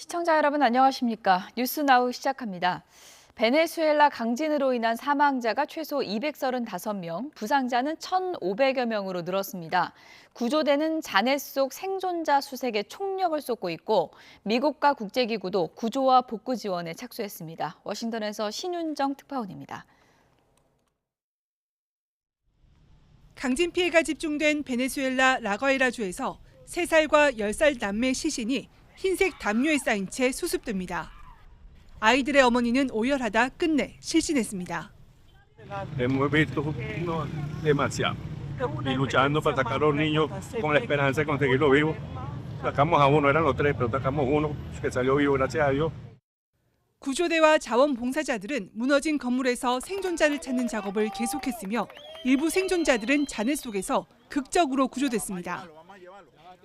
시청자 여러분 안녕하십니까? 뉴스나우 시작합니다. 베네수엘라 강진으로 인한 사망자가 최소 235명, 부상자는 1,500여 명으로 늘었습니다. 구조대는 잔해 속 생존자 수색에 총력을 쏟고 있고 미국과 국제기구도 구조와 복구 지원에 착수했습니다. 워싱턴에서 신윤정 특파원입니다. 강진 피해가 집중된 베네수엘라 라과이라주에서 3살과 10살 남매 시신이 흰색 담요에 쌓인 채 수습됩니다. 아이들의 어머니는 오열하다 끝내 실신했습니다. Hemos visto demasiado y luchando para sacar a los niños con la esperanza de conseguirlo vivo. Sacamos a uno, eran los tres, pero sacamos uno que salió vivo, gracias a Dios. 구조대와 자원봉사자들은 무너진 건물에서 생존자를 찾는 작업을 계속했으며 일부 생존자들은 잔해 속에서 극적으로 구조됐습니다.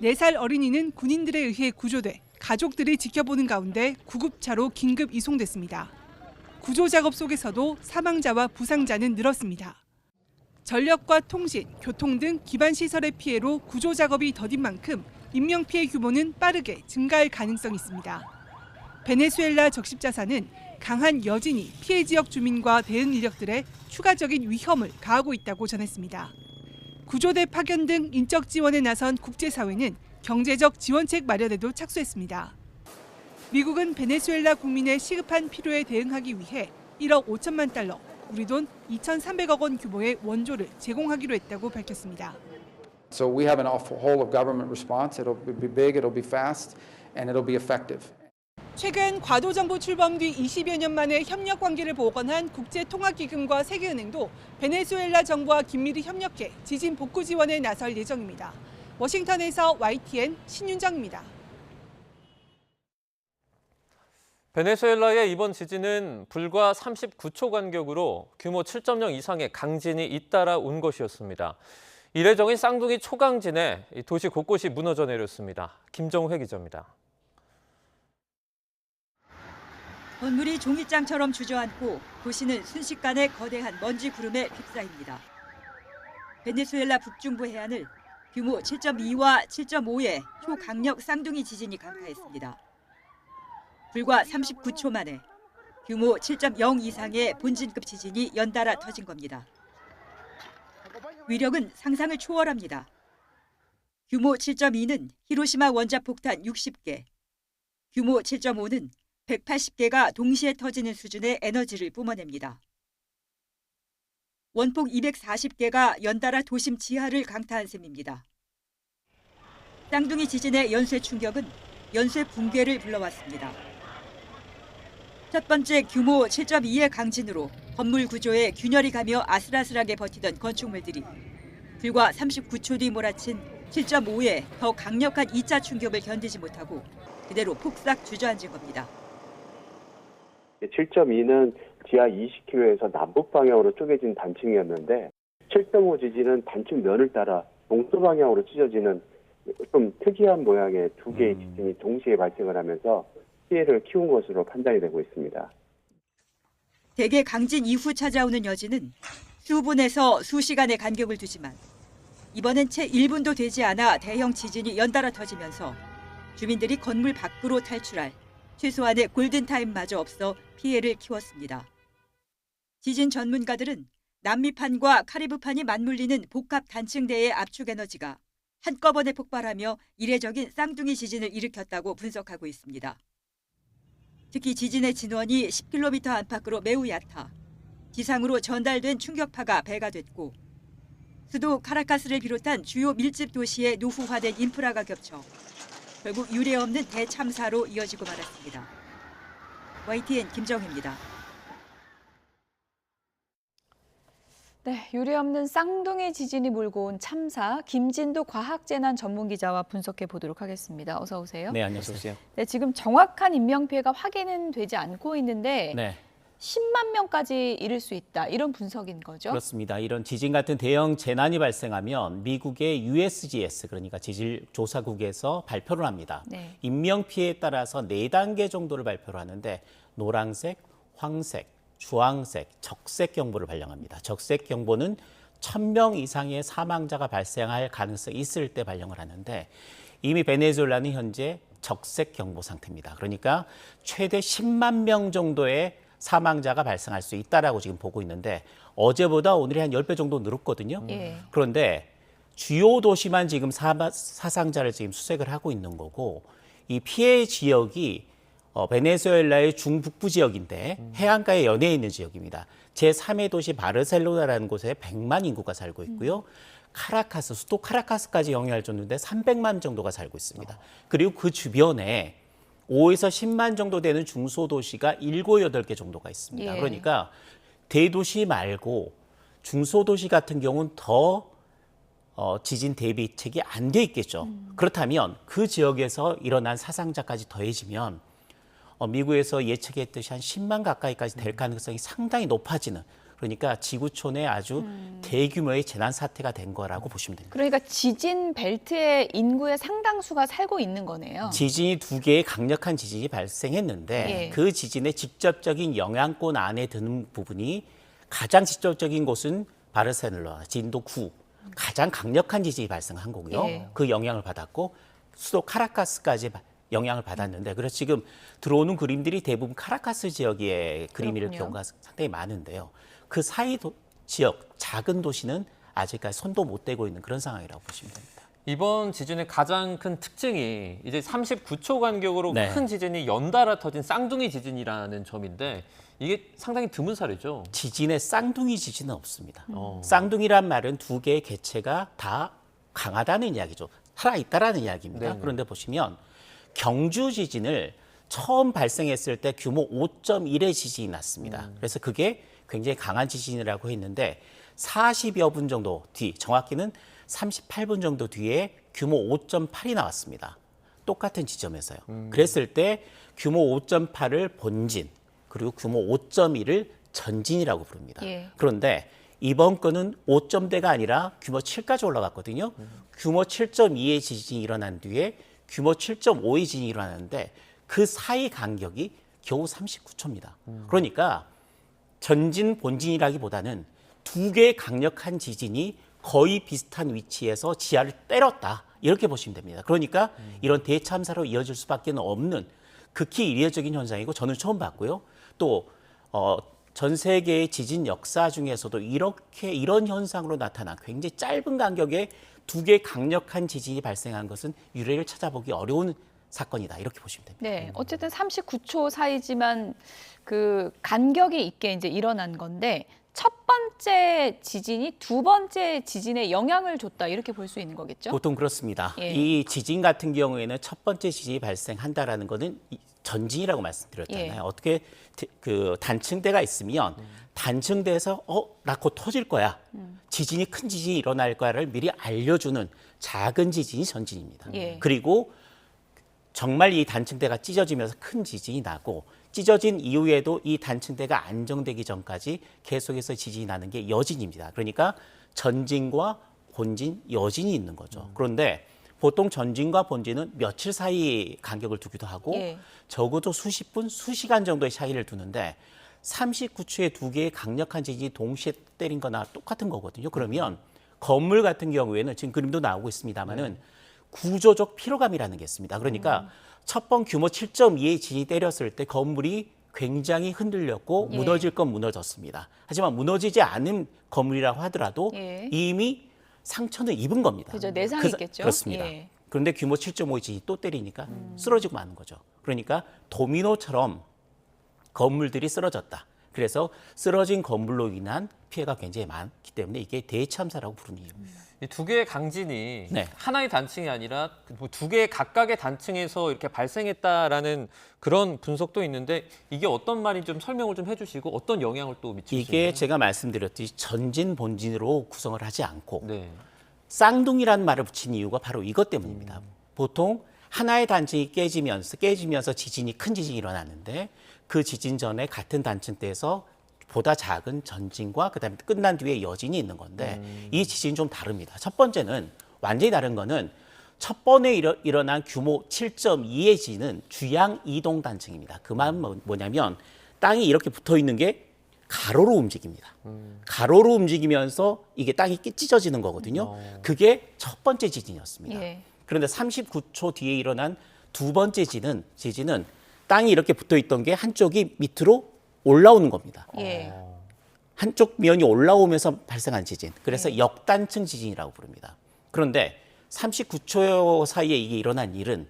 4살 어린이는 군인들에 의해 구조돼 가족들이 지켜보는 가운데 구급차로 긴급 이송됐습니다. 구조 작업 속에서도 사망자와 부상자는 늘었습니다. 전력과 통신, 교통 등 기반 시설의 피해로 구조 작업이 더딘 만큼 인명피해 규모는 빠르게 증가할 가능성이 있습니다. 베네수엘라 적십자사는 강한 여진이 피해 지역 주민과 대응 인력들의 추가적인 위험을 가하고 있다고 전했습니다. 구조대 파견 등 인적 지원에 나선 국제사회는 경제적 지원책 마련에도 착수했습니다. 미국은 베네수엘라 국민의 시급한 필요에 대응하기 위해 1억 5천만 달러, 우리 돈 2,300억 원 규모의 원조를 제공하기로 했다고 밝혔습니다. So we have a whole of government response. It'll be big, it'll be fast, and it'll be effective. 최근 과도정부 출범 뒤 20여 년 만에 협력 관계를 복원한 국제통화기금과 세계은행도 베네수엘라 정부와 긴밀히 협력해 지진 복구 지원에 나설 예정입니다. 워싱턴에서 YTN 신윤정입니다. 베네수엘라의 이번 지진은 불과 39초 간격으로 규모 7.0 이상의 강진이 잇따라 온 것이었습니다. 이례적인 쌍둥이 초강진에 도시 곳곳이 무너져 내렸습니다. 김정회 기자입니다. 건물이 종이장처럼 주저앉고 도시는 순식간에 거대한 먼지 구름에 휩싸입니다. 베네수엘라 북중부 해안을 규모 7.2와 7.5의 초강력 쌍둥이 지진이 강타했습니다. 불과 39초 만에 규모 7.0 이상의 본진급 지진이 연달아 터진 겁니다. 위력은 상상을 초월합니다. 규모 7.2는 히로시마 원자폭탄 60개, 규모 7.5는 180개가 동시에 터지는 수준의 에너지를 뿜어냅니다. 원폭 240개가 연달아 도심 지하를 강타한 셈입니다. 쌍둥이 지진의 연쇄 충격은 연쇄 붕괴를 불러왔습니다. 첫 번째 규모 7.2의 강진으로 건물 구조에 균열이 가며 아슬아슬하게 버티던 건축물들이 불과 39초 뒤 몰아친 7.5의 더 강력한 2차 충격을 견디지 못하고 그대로 폭삭 주저앉은 겁니다. 7.2는 지하 20km에서 남북 방향으로 쪼개진 단층이었는데 7.5 지진은 단층 면을 따라 동서 방향으로 찢어지는 좀 특이한 모양의 두 개의 지진이 동시에 발생을 하면서 피해를 키운 것으로 판단이 되고 있습니다. 대개 강진 이후 찾아오는 여진은 수분에서 수시간의 간격을 두지만 이번엔 채 1분도 되지 않아 대형 지진이 연달아 터지면서 주민들이 건물 밖으로 탈출할 최소한의 골든타임마저 없어 피해를 키웠습니다. 지진 전문가들은 남미판과 카리브판이 맞물리는 복합 단층대의 압축 에너지가 한꺼번에 폭발하며 이례적인 쌍둥이 지진을 일으켰다고 분석하고 있습니다. 특히 지진의 진원이 10km 안팎으로 매우 얕아 지상으로 전달된 충격파가 배가 됐고 수도 카라카스를 비롯한 주요 밀집 도시에 노후화된 인프라가 겹쳐 결국 유례없는 대참사로 이어지고 말았습니다. YTN 김정혜입니다. 네, 유례없는 쌍둥이 지진이 몰고 온 참사, 김진도 과학재난 전문기자와 분석해 보도록 하겠습니다. 어서 오세요. 네, 안녕하세요. 네, 지금 정확한 인명피해가 확인은 되지 않고 있는데 네. 10만 명까지 이를 수 있다. 이런 분석인 거죠? 그렇습니다. 이런 지진 같은 대형 재난이 발생하면 미국의 USGS, 그러니까 지질조사국에서 발표를 합니다. 네. 인명피해에 따라서 4단계 정도를 발표를 하는데 노란색, 황색, 주황색, 적색 경보를 발령합니다. 적색 경보는 1,000명 이상의 사망자가 발생할 가능성이 있을 때 발령을 하는데 이미 베네수엘라는 현재 적색 경보 상태입니다. 그러니까 최대 10만 명 정도의 사망자가 발생할 수 있다라고 지금 보고 있는데 어제보다 오늘이 한 10배 정도 늘었거든요. 예. 그런데 주요 도시만 지금 사상자를 지금 수색을 하고 있는 거고 이 피해 지역이 베네수엘라의 중북부 지역인데 해안가에 연해에 있는 지역입니다. 제3의 도시 바르셀로나라는 곳에 100만 인구가 살고 있고요. 카라카스, 수도 카라카스까지 영향을 줬는데 300만 정도가 살고 있습니다. 그리고 그 주변에 5에서 10만 정도 되는 중소도시가 7, 8개 정도가 있습니다. 예. 그러니까 대도시 말고 중소도시 같은 경우는 더 지진 대비책이 안 돼 있겠죠. 그렇다면 그 지역에서 일어난 사상자까지 더해지면 미국에서 예측했듯이 한 10만 가까이까지 될 가능성이 상당히 높아지는 그러니까 지구촌에 아주 대규모의 재난 사태가 된 거라고 보시면 됩니다. 그러니까 지진 벨트에 인구의 상당수가 살고 있는 거네요. 지진이 2개의 강력한 지진이 발생했는데 예. 그 지진의 직접적인 영향권 안에 드는 부분이 가장 직접적인 곳은 바르셀로나 진도 9 가장 강력한 지진이 발생한 거고요. 예. 그 영향을 받았고 수도 카라카스까지 영향을 받았는데 그래서 지금 들어오는 그림들이 대부분 카라카스 지역의 그림일 그렇군요. 경우가 상당히 많은데요. 그 사이 지역 작은 도시는 아직까지 손도 못 대고 있는 그런 상황이라고 보시면 됩니다. 이번 지진의 가장 큰 특징이 이제 39초 간격으로 네. 큰 지진이 연달아 터진 쌍둥이 지진이라는 점인데 이게 상당히 드문 사례죠. 지진에 쌍둥이 지진은 없습니다. 어. 쌍둥이란 말은 2개의 개체가 다 강하다는 이야기죠. 살아있다라는 이야기입니다. 네네. 그런데 보시면 경주 지진을 처음 발생했을 때 규모 5.1의 지진이 났습니다. 그래서 그게 굉장히 강한 지진이라고 했는데 40여 분 정도 뒤, 정확히는 38분 정도 뒤에 규모 5.8이 나왔습니다. 똑같은 지점에서요. 그랬을 때 규모 5.8을 본진, 그리고 규모 5.1을 전진이라고 부릅니다. 예. 그런데 이번 건은 5점대가 아니라 규모 7까지 올라갔거든요. 규모 7.2의 지진이 일어난 뒤에 규모 7.5의 지진이 일어났는데 그 사이 간격이 겨우 39초입니다. 그러니까 전진, 본진이라기보다는 2개의 강력한 지진이 거의 비슷한 위치에서 지하를 때렸다. 이렇게 보시면 됩니다. 그러니까 이런 대참사로 이어질 수밖에 없는 극히 이례적인 현상이고 저는 처음 봤고요. 또 전 세계의 지진 역사 중에서도 이런 현상으로 나타난 굉장히 짧은 간격에 2개의 강력한 지진이 발생한 것은 유례를 찾아보기 어려운 사건이다. 이렇게 보시면 됩니다. 네, 어쨌든 39초 사이지만 그 간격이 있게 이제 일어난 건데 첫 번째 지진이 두 번째 지진에 영향을 줬다 이렇게 볼 수 있는 거겠죠? 보통 그렇습니다. 예. 이 지진 같은 경우에는 첫 번째 지진이 발생한다라는 것은 전진이라고 말씀드렸잖아요. 예. 어떻게 그 단층대가 있으면 단층대에서 나 곧 터질 거야. 지진이 큰 지진이 일어날 거야를 미리 알려주는 작은 지진이 전진입니다. 예. 그리고 정말 이 단층대가 찢어지면서 큰 지진이 나고 찢어진 이후에도 이 단층대가 안정되기 전까지 계속해서 지진이 나는 게 여진입니다. 그러니까 전진과 본진, 여진이 있는 거죠. 그런데 보통 전진과 본진은 며칠 사이 간격을 두기도 하고 예. 적어도 수십 분, 수시간 정도의 차이를 두는데 39초에 2개의 강력한 지진이 동시에 때린 거나 똑같은 거거든요. 그러면 건물 같은 경우에는 지금 그림도 나오고 있습니다만은 구조적 피로감이라는 게 있습니다. 그러니까 첫 번 규모 7.2의 지진이 때렸을 때 건물이 굉장히 흔들렸고 예. 무너질 건 무너졌습니다. 하지만 무너지지 않은 건물이라고 하더라도 예. 이미 상처는 입은 겁니다. 그죠, 내상이 그래서- 있겠죠? 그렇습니다. 예. 그런데 규모 7.5의 지진이 또 때리니까 쓰러지고 마는 거죠. 그러니까 도미노처럼 건물들이 쓰러졌다. 그래서 쓰러진 건물로 인한 피해가 굉장히 많기 때문에 이게 대참사라고 부르는 이유입니다. 이 두 개의 강진이 네. 하나의 단층이 아니라 뭐 두 개의 각각의 단층에서 이렇게 발생했다라는 그런 분석도 있는데 이게 어떤 말인지 좀 설명을 좀 해주시고 어떤 영향을 또 미칠지. 이게 제가 말씀드렸듯이 전진 본진으로 구성을 하지 않고 네. 쌍둥이라는 말을 붙인 이유가 바로 이것 때문입니다. 보통 하나의 단층이 깨지면서 지진이 큰 지진이 일어나는데 그 지진 전에 같은 단층대에서 보다 작은 전진과 그다음에 끝난 뒤에 여진이 있는 건데 이 지진이 좀 다릅니다. 첫 번째는 완전히 다른 거는 첫 번에 일어난 규모 7.2의 지진은 주양 이동 단층입니다. 그 말은 뭐냐면 땅이 이렇게 붙어 있는 게 가로로 움직입니다. 가로로 움직이면서 이게 땅이 찢어지는 거거든요. 그게 첫 번째 지진이었습니다. 예. 그런데 39초 뒤에 일어난 두 번째 지진은 땅이 이렇게 붙어 있던 게 한쪽이 밑으로 올라오는 겁니다. 예. 한쪽 면이 올라오면서 발생한 지진. 그래서 역단층 지진이라고 부릅니다. 그런데 39초 사이에 이게 일어난 일은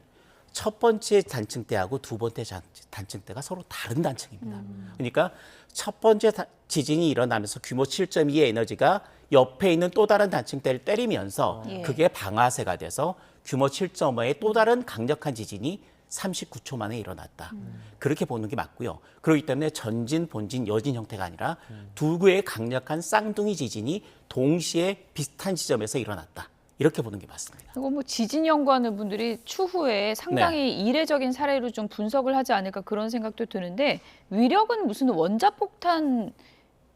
첫 번째 단층 때하고 두 번째 단층 때가 서로 다른 단층입니다. 그러니까 첫 번째 지진이 일어나면서 규모 7.2의 에너지가 옆에 있는 또 다른 단층 때를 때리면서 그게 방아쇠가 돼서 규모 7.5의 또 다른 강력한 지진이 39초 만에 일어났다. 그렇게 보는 게 맞고요. 그렇기 때문에 전진, 본진, 여진 형태가 아니라 두 개의 강력한 쌍둥이 지진이 동시에 비슷한 지점에서 일어났다. 이렇게 보는 게 맞습니다. 그리고 뭐 지진 연구하는 분들이 추후에 상당히 이례적인 사례로 좀 분석을 하지 않을까 그런 생각도 드는데 위력은 무슨 원자폭탄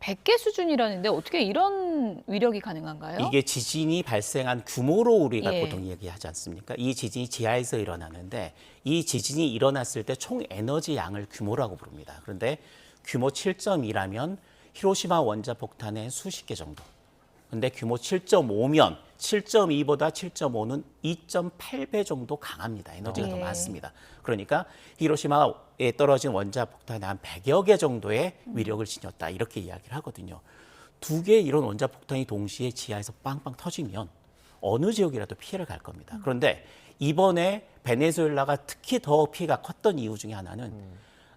100개 수준이라는데 어떻게 이런 위력이 가능한가요? 이게 지진이 발생한 규모로 우리가 예. 보통 얘기하지 않습니까? 이 지진이 지하에서 일어나는데 이 지진이 일어났을 때 총 에너지 양을 규모라고 부릅니다. 그런데 규모 7.2라면 히로시마 원자폭탄의 수십 개 정도. 근데 규모 7.5면 7.2보다 7.5는 2.8배 정도 강합니다. 에너지가 더 많습니다. 그러니까 히로시마에 떨어진 원자폭탄이 한 100여 개 정도의 위력을 지녔다. 이렇게 이야기를 하거든요. 두 개의 이런 원자폭탄이 동시에 지하에서 빵빵 터지면 어느 지역이라도 피해를 갈 겁니다. 그런데 이번에 베네수엘라가 특히 더 피해가 컸던 이유 중에 하나는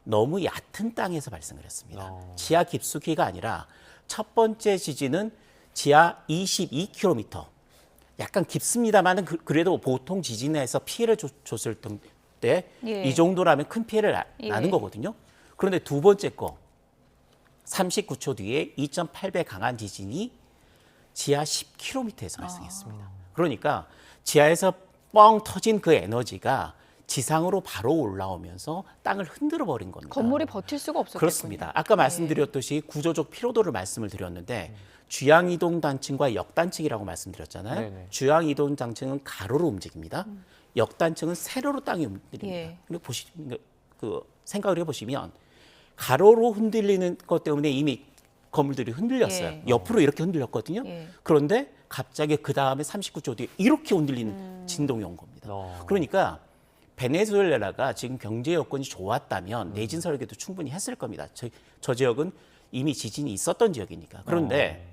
너무 얕은 땅에서 발생을 했습니다. 지하 깊숙이가 아니라 첫 번째 지진은 지하 22km. 약간 깊습니다만 그래도 보통 지진에서 피해를 줬을 때 이 정도라면 큰 피해를 나는 거거든요. 그런데 두 번째 거 39초 뒤에 2.8배 강한 지진이 지하 10km에서 발생했습니다. 그러니까 지하에서 뻥 터진 그 에너지가 지상으로 바로 올라오면서 땅을 흔들어 버린 겁니다. 건물이 버틸 수가 없었겠군요. 그렇습니다. 아까 말씀드렸듯이 구조적 피로도를 말씀을 드렸는데 주양이동 단층과 역단층이라고 말씀드렸잖아요. 네네. 주양이동 단층은 가로로 움직입니다. 역단층은 세로로 땅이 흔들립니다. 예. 근데 생각을 해보시면 가로로 흔들리는 것 때문에 이미 건물들이 흔들렸어요. 예. 옆으로 이렇게 흔들렸거든요. 예. 그런데 갑자기 그 다음에 39초 뒤에 이렇게 흔들리는 진동이 온 겁니다. 그러니까 베네수엘라가 지금 경제 여건이 좋았다면 내진 설계도 충분히 했을 겁니다. 저 지역은 이미 지진이 있었던 지역이니까. 그런데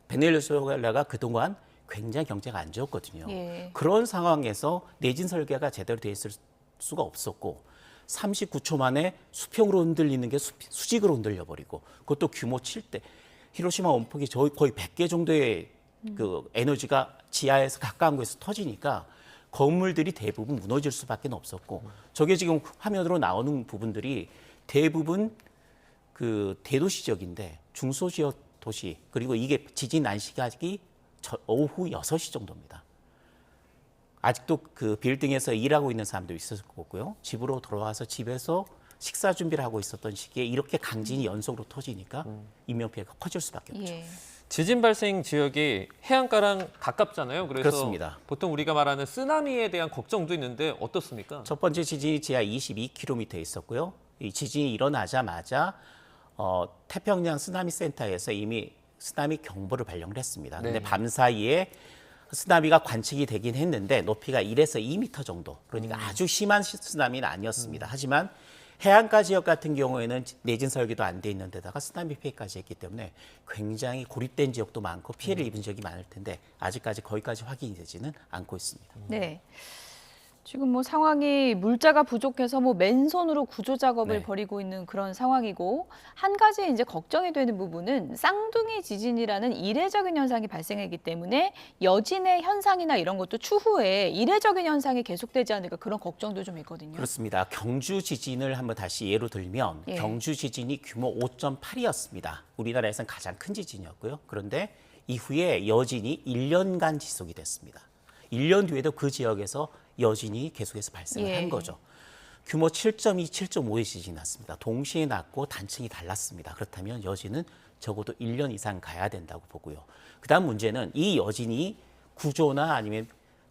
베네수엘라가 그동안 굉장히 경제가 안 좋았거든요. 예. 그런 상황에서 내진 설계가 제대로 돼 있을 수가 없었고 39초 만에 수평으로 흔들리는 게 수직으로 흔들려버리고 그것도 규모 7대. 히로시마 원폭이 거의 100개 정도의 그 에너지가 지하에서 가까운 곳에서 터지니까 건물들이 대부분 무너질 수밖에 없었고 저게 지금 화면으로 나오는 부분들이 대부분 그 대도시 지역인데 중소지역 도시 그리고 이게 지진 난 시각이 오후 6시 정도입니다. 아직도 그 빌딩에서 일하고 있는 사람도 있었을 거고요. 집으로 돌아와서 집에서 식사 준비를 하고 있었던 시기에 이렇게 강진이 연속으로 터지니까 인명피해가 커질 수밖에 없죠. 예. 지진 발생 지역이 해안가랑 가깝잖아요. 그래서 그렇습니다. 보통 우리가 말하는 쓰나미에 대한 걱정도 있는데 어떻습니까? 첫 번째 지진이 지하 22km에 있었고요. 이 지진이 일어나자마자 태평양 쓰나미 센터에서 이미 쓰나미 경보를 발령을 했습니다. 근데 네. 밤 사이에 쓰나미가 관측이 되긴 했는데 높이가 1에서 2m 정도. 그러니까 아주 심한 쓰나미는 아니었습니다. 하지만 해안가 지역 같은 경우에는 내진 설계도 안 돼 있는 데다가 쓰나미 피해까지 했기 때문에 굉장히 고립된 지역도 많고 피해를 입은 지역이 많을 텐데 아직까지 거기까지 확인이 되지는 않고 있습니다. 네. 지금 뭐 상황이 물자가 부족해서 뭐 맨손으로 구조 작업을 네. 벌이고 있는 그런 상황이고 한 가지 이제 걱정이 되는 부분은 쌍둥이 지진이라는 이례적인 현상이 발생하기 때문에 여진의 현상이나 이런 것도 추후에 이례적인 현상이 계속되지 않을까 그런 걱정도 좀 있거든요. 그렇습니다. 경주 지진을 한번 다시 예로 들면 예. 경주 지진이 규모 5.8이었습니다. 우리나라에서는 가장 큰 지진이었고요. 그런데 이후에 여진이 1년간 지속이 됐습니다. 1년 뒤에도 그 지역에서 여진이 계속해서 발생을 예. 한 거죠. 규모 7.2, 7.5의 지진이 났습니다. 동시에 났고 단층이 달랐습니다. 그렇다면 여진은 적어도 1년 이상 가야 된다고 보고요. 그다음 문제는 이 여진이 구조나 아니면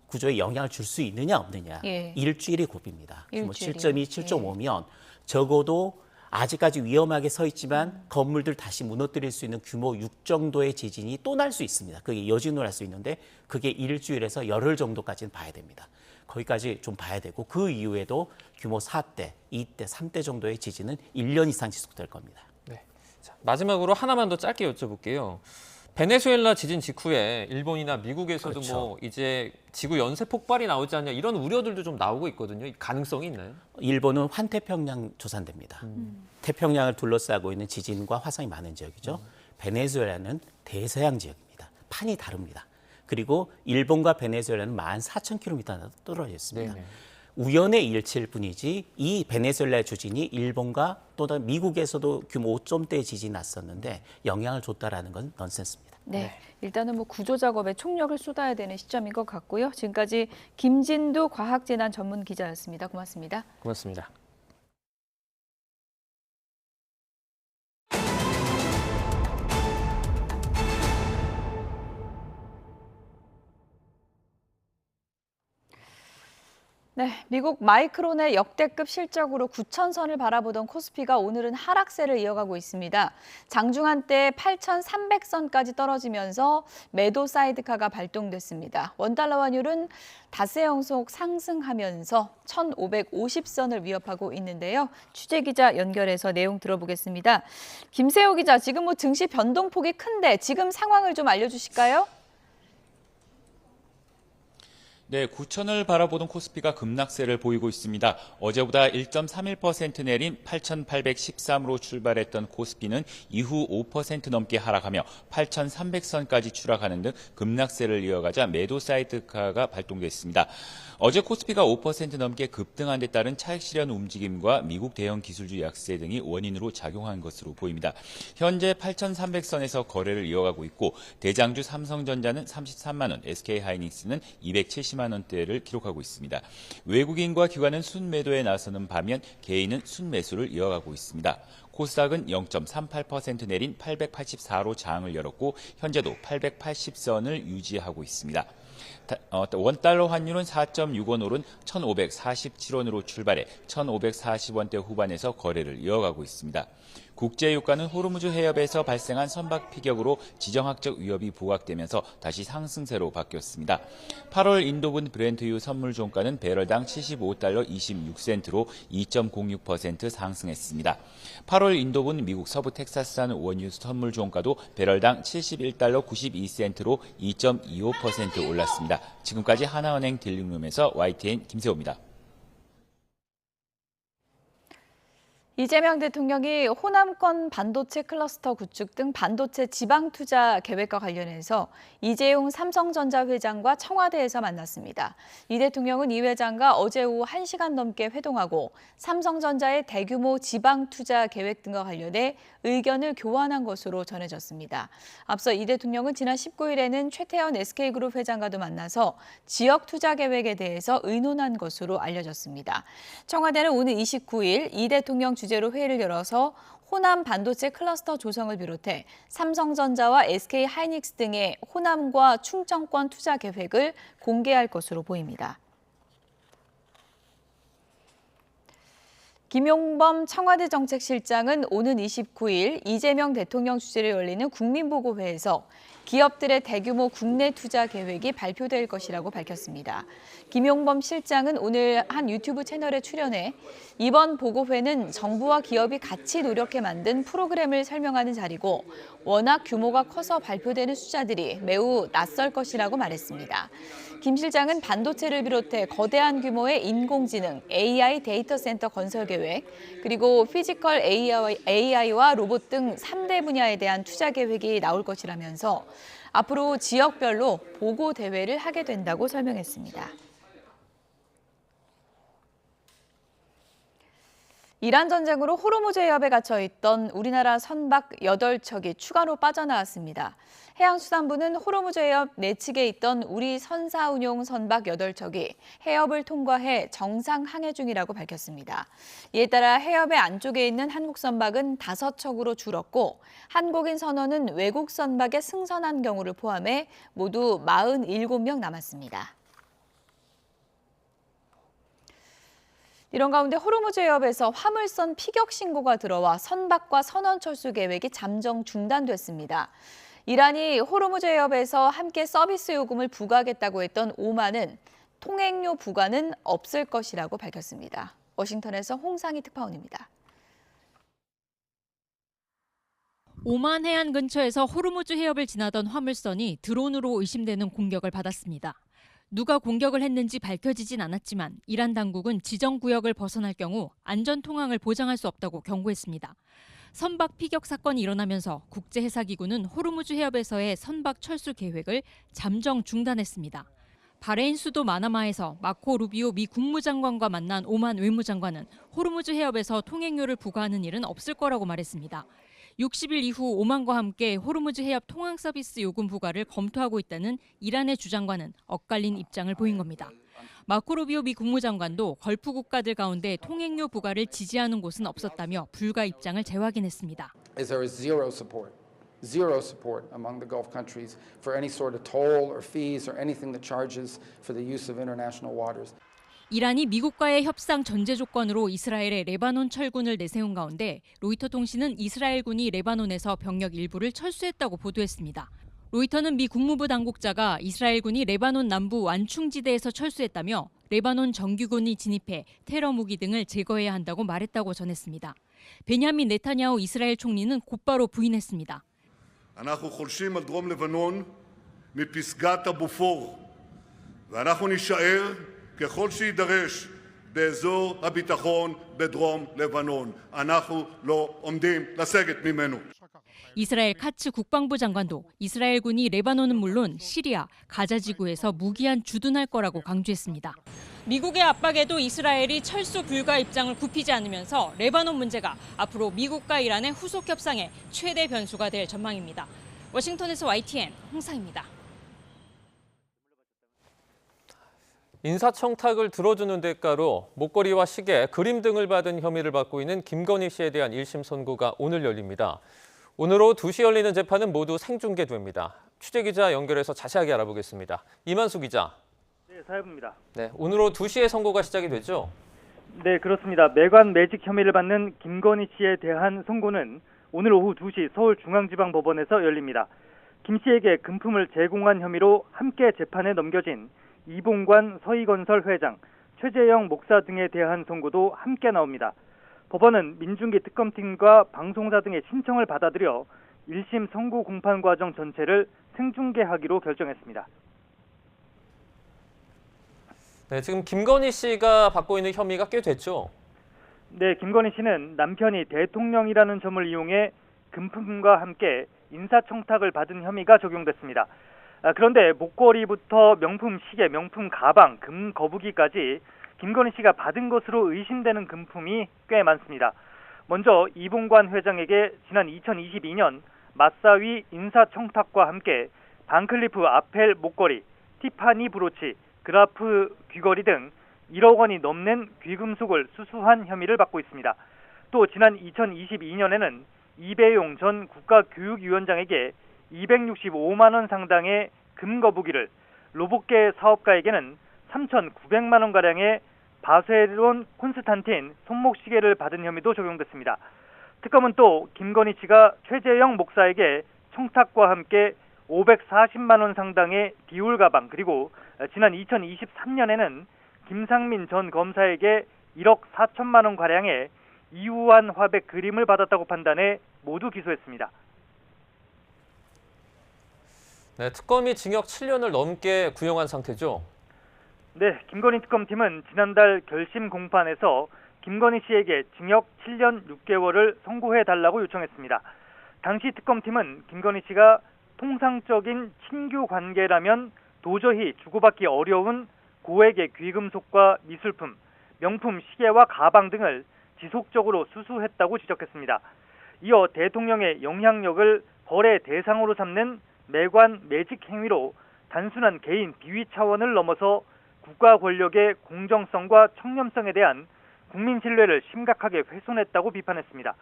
구조에 영향을 줄 수 있느냐 없느냐. 예. 일주일이 고비입니다. 규모 일주일이요? 7.2, 7.5면 적어도 아직까지 위험하게 서 있지만 건물들 다시 무너뜨릴 수 있는 규모 6 정도의 지진이 또 날 수 있습니다. 그게 여진으로 할 수 있는데 그게 일주일에서 열흘 정도까지는 봐야 됩니다. 거기까지 좀 봐야 되고 그 이후에도 규모 4대, 2대, 3대 정도의 지진은 1년 이상 지속될 겁니다. 네. 자, 마지막으로 하나만 더 짧게 여쭤볼게요. 베네수엘라 지진 직후에 일본이나 미국에서도 그렇죠. 뭐 이제 지구 연쇄 폭발이 나오지 않냐 이런 우려들도 좀 나오고 있거든요. 가능성이 있나요? 일본은 환태평양 조산대입니다. 태평양을 둘러싸고 있는 지진과 화성이 많은 지역이죠. 베네수엘라는 대서양 지역입니다. 판이 다릅니다. 그리고 일본과 베네수엘라는 14,000km 떨어져 있습니다. 네네. 우연의 일치일 뿐이지 이 베네수엘라 지진이 일본과 또는 미국에서도 규모 5점대 지진이 났었는데 영향을 줬다라는 건 넌센스입니다. 네, 일단은 뭐 구조 작업에 총력을 쏟아야 되는 시점인 것 같고요. 지금까지 김진두 과학재난 전문 기자였습니다. 고맙습니다. 고맙습니다. 네, 미국 마이크론의 역대급 실적으로 9,000선을 바라보던 코스피가 오늘은 하락세를 이어가고 있습니다. 장중한 때 8,300선까지 떨어지면서 매도 사이드카가 발동됐습니다. 원달러 환율은 닷새 연속 상승하면서 1,550선을 위협하고 있는데요. 취재기자 연결해서 내용 들어보겠습니다. 김세호 기자, 지금 뭐 증시 변동폭이 큰데 지금 상황을 좀 알려주실까요? 네, 9천을 바라보던 코스피가 급락세를 보이고 있습니다. 어제보다 1.31% 내린 8,813으로 출발했던 코스피는 이후 5% 넘게 하락하며 8,300선까지 추락하는 등 급락세를 이어가자 매도 사이드카가 발동됐습니다. 어제 코스피가 5% 넘게 급등한 데 따른 차익 실현 움직임과 미국 대형 기술주 약세 등이 원인으로 작용한 것으로 보입니다. 현재 8,300선에서 거래를 이어가고 있고 대장주 삼성전자는 33만 원, SK하이닉스는 270만 원대를 기록하고 있습니다. 외국인과 기관은 순매도에 나서는 반면 개인은 순매수를 이어가고 있습니다. 코스닥은 0.38% 내린 884로 장을 열었고 현재도 880선을 유지하고 있습니다. 원달러 환율은 4.6원 오른 1,547원으로 출발해 1,540원대 후반에서 거래를 이어가고 있습니다. 국제유가는 호르무즈 해협에서 발생한 선박 피격으로 지정학적 위협이 부각되면서 다시 상승세로 바뀌었습니다. 8월 인도분 브렌트유 선물 종가는 배럴당 75달러 26센트로 2.06% 상승했습니다. 8월 인도분 미국 서부 텍사스산 원유 선물 종가도 배럴당 71달러 92센트로 2.25% 올랐습니다. 지금까지 하나은행 딜링룸에서 YTN 김세호입니다. 이재명 대통령이 호남권 반도체 클러스터 구축 등 반도체 지방 투자 계획과 관련해서 이재용 삼성전자 회장과 청와대에서 만났습니다. 이 대통령은 이 회장과 어제 오후 1시간 넘게 회동하고 삼성전자의 대규모 지방 투자 계획 등과 관련해 의견을 교환한 것으로 전해졌습니다. 앞서 이 대통령은 지난 19일에는 최태원 SK그룹 회장과도 만나서 지역 투자 계획에 대해서 의논한 것으로 알려졌습니다. 청와대는 오늘 29일 이 대통령 주재로 회의를 열어서 호남 반도체 클러스터 조성을 비롯해 삼성전자와 SK하이닉스 등의 호남과 충청권 투자 계획을 공개할 것으로 보입니다. 김용범 청와대 정책실장은 오는 29일 이재명 대통령 주재로 열리는 국민보고회에서 기업들의 대규모 국내 투자 계획이 발표될 것이라고 밝혔습니다. 김용범 실장은 오늘 한 유튜브 채널에 출연해 이번 보고회는 정부와 기업이 같이 노력해 만든 프로그램을 설명하는 자리고 워낙 규모가 커서 발표되는 숫자들이 매우 낯설 것이라고 말했습니다. 김 실장은 반도체를 비롯해 거대한 규모의 인공지능, AI 데이터 센터 건설 계획, 그리고 피지컬 AI와 로봇 등 3대 분야에 대한 투자 계획이 나올 것이라면서 앞으로 지역별로 보고 대회를 하게 된다고 설명했습니다. 이란 전쟁으로 호르무즈 해협에 갇혀있던 우리나라 선박 8척이 추가로 빠져나왔습니다. 해양수산부는 호르무즈 해협 내측에 있던 우리 선사운용 선박 8척이 해협을 통과해 정상 항해 중이라고 밝혔습니다. 이에 따라 해협의 안쪽에 있는 한국 선박은 5척으로 줄었고 한국인 선원은 외국 선박에 승선한 경우를 포함해 모두 47명 남았습니다. 이런 가운데 호르무즈 해협에서 화물선 피격 신고가 들어와 선박과 선원 철수 계획이 잠정 중단됐습니다. 이란이 호르무즈 해협에서 함께 서비스 요금을 부과하겠다고 했던 오만은 통행료 부과는 없을 것이라고 밝혔습니다. 워싱턴에서 홍상희 특파원입니다. 오만 해안 근처에서 호르무즈 해협을 지나던 화물선이 드론으로 의심되는 공격을 받았습니다. 누가 공격을 했는지 밝혀지진 않았지만 이란 당국은 지정 구역을 벗어날 경우 안전 통항을 보장할 수 없다고 경고했습니다. 선박 피격 사건이 일어나면서 국제해사기구는 호르무즈 해협에서의 선박 철수 계획을 잠정 중단했습니다. 바레인 수도 마나마에서 마코 루비오 미 국무장관과 만난 오만 외무장관은 호르무즈 해협에서 통행료를 부과하는 일은 없을 거라고 말했습니다. 60일 이후 오만과 함께 호르무즈 해협 통항 서비스 요금 부과를 검토하고 있다는 이란의 주장과는 엇갈린 입장을 보인 겁니다. 마코 루비오 미 국무장관도 걸프 국가들 가운데 통행료 부과를 지지하는 곳은 없었다며 불가 입장을 재확인했습니다. There is zero support among the Gulf countries for any sort of toll or fees or anything that charges for the use of international waters. 이란이 미국과의 협상 전제 조건으로 이스라엘에 레바논 철군을 내세운 가운데 로이터 통신은 이스라엘군이 레바논에서 병력 일부를 철수했다고 보도했습니다. 로이터는 미 국무부 당국자가 이스라엘군이 레바논 남부 완충지대에서 철수했다며 레바논 정규군이 진입해 테러 무기 등을 제거해야 한다고 말했다고 전했습니다. 베냐민 네타냐후 이스라엘 총리는 곧바로 부인했습니다. אנחנו חולשים על דרום לבנון מפסגת הבופור ואנחנו נישאר ככל שידרש באזור הביטחון בדרום לבנון. אנחנו לא עומדים לסגת ממנו. 이스라엘 카츠 국방부 장관도 이스라엘군이 레바논은 물론 시리아, 가자 지구에서 무기한 주둔할 거라고 강조했습니다. 미국의 압박에도 이스라엘이 철수 불가 입장을 굽히지 않으면서 레바논 문제가 앞으로 미국과 이란의 후속 협상의 최대 변수가 될 전망입니다. 워싱턴에서 YTN 홍상입니다. 인사청탁을 들어주는 대가로 목걸이와 시계, 그림 등을 받은 혐의를 받고 있는 김건희 씨에 대한 1심 선고가 오늘 열립니다. 오늘 오후 2시 열리는 재판은 모두 생중계됩니다. 취재기자 연결해서 자세하게 알아보겠습니다. 이만수 기자. 네, 사회부입니다. 네, 오늘 오후 2시에 선고가 시작이 되죠? 네, 그렇습니다. 매관 매직 혐의를 받는 김건희 씨에 대한 선고는 오늘 오후 2시 서울중앙지방법원에서 열립니다. 김 씨에게 금품을 제공한 혐의로 함께 재판에 넘겨진 이봉관 서희건설 회장, 최재형 목사 등에 대한 선고도 함께 나옵니다. 법원은 민중기 특검팀과 방송사 등의 신청을 받아들여 1심 선고 공판 과정 전체를 생중계하기로 결정했습니다. 네, 지금 김건희 씨가 받고 있는 혐의가 꽤 됐죠? 네, 김건희 씨는 남편이 대통령이라는 점을 이용해 금품과 함께 인사청탁을 받은 혐의가 적용됐습니다. 그런데 목걸이부터 명품 시계, 명품 가방, 금 거북이까지 김건희 씨가 받은 것으로 의심되는 금품이 꽤 많습니다. 먼저 이봉관 회장에게 지난 2022년 마사위 인사청탁과 함께 반클리프 아펠 목걸이, 티파니 브로치, 그라프 귀걸이 등 1억 원이 넘는 귀금속을 수수한 혐의를 받고 있습니다. 또 지난 2022년에는 이배용 전 국가교육위원장에게 265만 원 상당의 금거북이를, 로봇계 사업가에게는 3,900만 원가량의 바세론 콘스탄틴 손목시계를 받은 혐의도 적용됐습니다. 특검은 또 김건희 씨가 최재형 목사에게 청탁과 함께 540만 원 상당의 디올 가방, 그리고 지난 2023년에는 김상민 전 검사에게 1억 4천만 원 가량의 이우한 화백 그림을 받았다고 판단해 모두 기소했습니다. 네, 특검이 징역 7년을 넘게 구형한 상태죠? 네, 김건희 특검팀은 지난달 결심 공판에서 김건희 씨에게 징역 7년 6개월을 선고해달라고 요청했습니다. 당시 특검팀은 김건희 씨가 통상적인 친교 관계라면 도저히 주고받기 어려운 고액의 귀금속과 미술품, 명품 시계와 가방 등을 지속적으로 수수했다고 지적했습니다. 이어 대통령의 영향력을 거래 대상으로 삼는 매관 매직 행위로 단순한 개인 비위 차원을 넘어서 국가 권력의 공정성과 청렴성에 대한 국민 신뢰를 심각하게 훼손했다고 비판했습니다.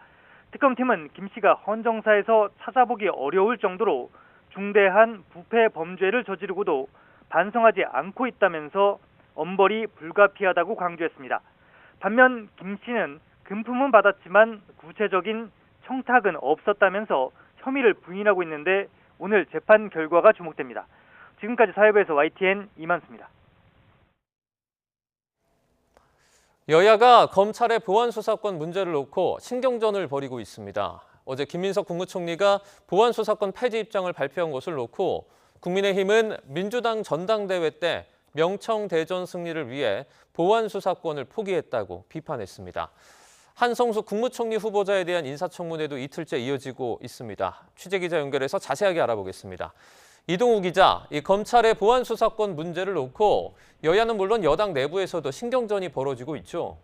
특검팀은 김 씨가 헌정사에서 찾아보기 어려울 정도로 중대한 부패 범죄를 저지르고도 반성하지 않고 있다면서 엄벌이 불가피하다고 강조했습니다. 반면 김 씨는 금품은 받았지만 구체적인 청탁은 없었다면서 혐의를 부인하고 있는데 오늘 재판 결과가 주목됩니다. 지금까지 사회부에서 YTN 이만수입니다. 여야가 검찰의 보안 수사권 문제를 놓고 신경전을 벌이고 있습니다. 어제 김민석 국무총리가 보안 수사권 폐지 입장을 발표한 것을 놓고 국민의힘은 민주당 전당대회 때 명청대전 승리를 위해 보안 수사권을 포기했다고 비판했습니다. 한성수 국무총리 후보자에 대한 인사청문회도 이틀째 이어지고 있습니다. 취재기자 연결해서 자세하게 알아보겠습니다. 이동우 기자, 이 검찰의 보안 수사권 문제를 놓고 여야는 물론 여당 내부에서도 신경전이 벌어지고 있죠.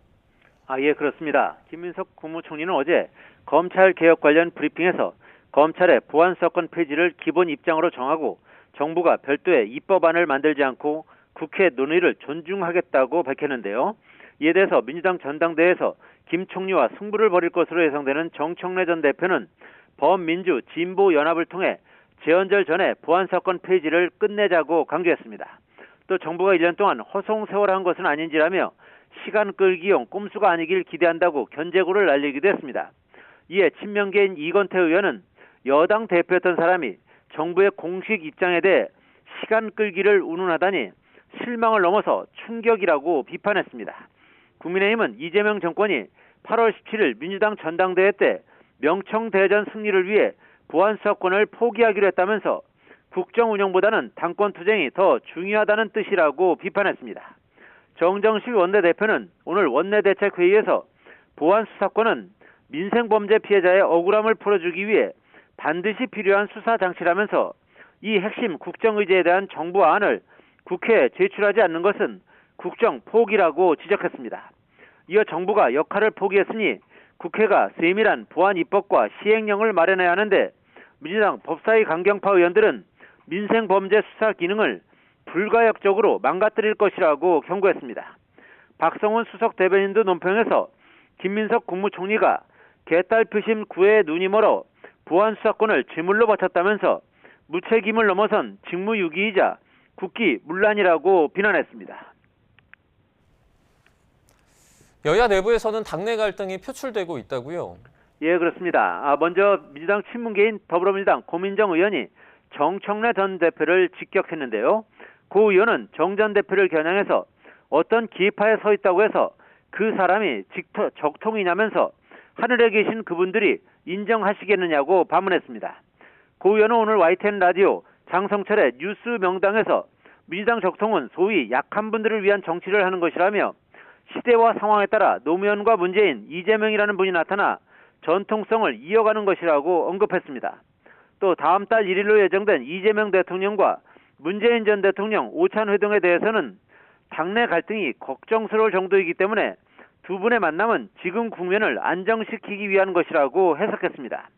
예, 그렇습니다. 김민석 국무총리는 어제 검찰 개혁 관련 브리핑에서 검찰의 보안 수사권 폐지를 기본 입장으로 정하고 정부가 별도의 입법안을 만들지 않고 국회 논의를 존중하겠다고 밝혔는데요. 이에 대해서 민주당 전당대회에서 김 총리와 승부를 벌일 것으로 예상되는 정청래 전 대표는 범민주 진보 연합을 통해 재헌절 전에 보안 수사권 폐지를 끝내자고 강조했습니다. 또 정부가 1년 동안 허송세월한 것은 아닌지라며 시간 끌기용 꼼수가 아니길 기대한다고 견제구를 날리기도 했습니다. 이에 친명계인 이건태 의원은 여당 대표였던 사람이 정부의 공식 입장에 대해 시간 끌기를 운운하다니 실망을 넘어서 충격이라고 비판했습니다. 국민의힘은 이재명 정권이 8월 17일 민주당 전당대회 때 명청대전 승리를 위해 보안 수사권을 포기하기로 했다면서 국정 운영보다는 당권 투쟁이 더 중요하다는 뜻이라고 비판했습니다. 정정식 원내대표는 오늘 원내대책회의에서 보안 수사권은 민생범죄 피해자의 억울함을 풀어주기 위해 반드시 필요한 수사 장치라면서 이 핵심 국정의제에 대한 정부 안을 국회에 제출하지 않는 것은 국정 포기라고 지적했습니다. 이어 정부가 역할을 포기했으니 국회가 세밀한 보안 입법과 시행령을 마련해야 하는데 민주당 법사위 강경파 의원들은 민생범죄 수사 기능을 불가역적으로 망가뜨릴 것이라고 경고했습니다. 박성훈 수석 대변인도 논평에서 김민석 국무총리가 개딸 표심 구애에 눈이 멀어 보안 수사권을 제물로 바쳤다면서 무책임을 넘어선 직무유기이자 국기 문란이라고 비난했습니다. 여야 내부에서는 당내 갈등이 표출되고 있다고요? 예, 그렇습니다. 먼저 민주당 친문계인 더불어민주당 고민정 의원이 정청래 전 대표를 직격했는데요. 고 의원은 정 전 대표를 겨냥해서 어떤 기파에 서 있다고 해서 그 사람이 적통이냐면서 하늘에 계신 그분들이 인정하시겠느냐고 반문했습니다. 고 의원은 오늘 YTN 라디오 장성철의 뉴스 명당에서 민주당 적통은 소위 약한 분들을 위한 정치를 하는 것이라며 시대와 상황에 따라 노무현과 문재인, 이재명이라는 분이 나타나 전통성을 이어가는 것이라고 언급했습니다. 또 다음 달 1일로 예정된 이재명 대통령과 문재인 전 대통령 오찬 회동에 대해서는 당내 갈등이 걱정스러울 정도이기 때문에 두 분의 만남은 지금 국면을 안정시키기 위한 것이라고 해석했습니다.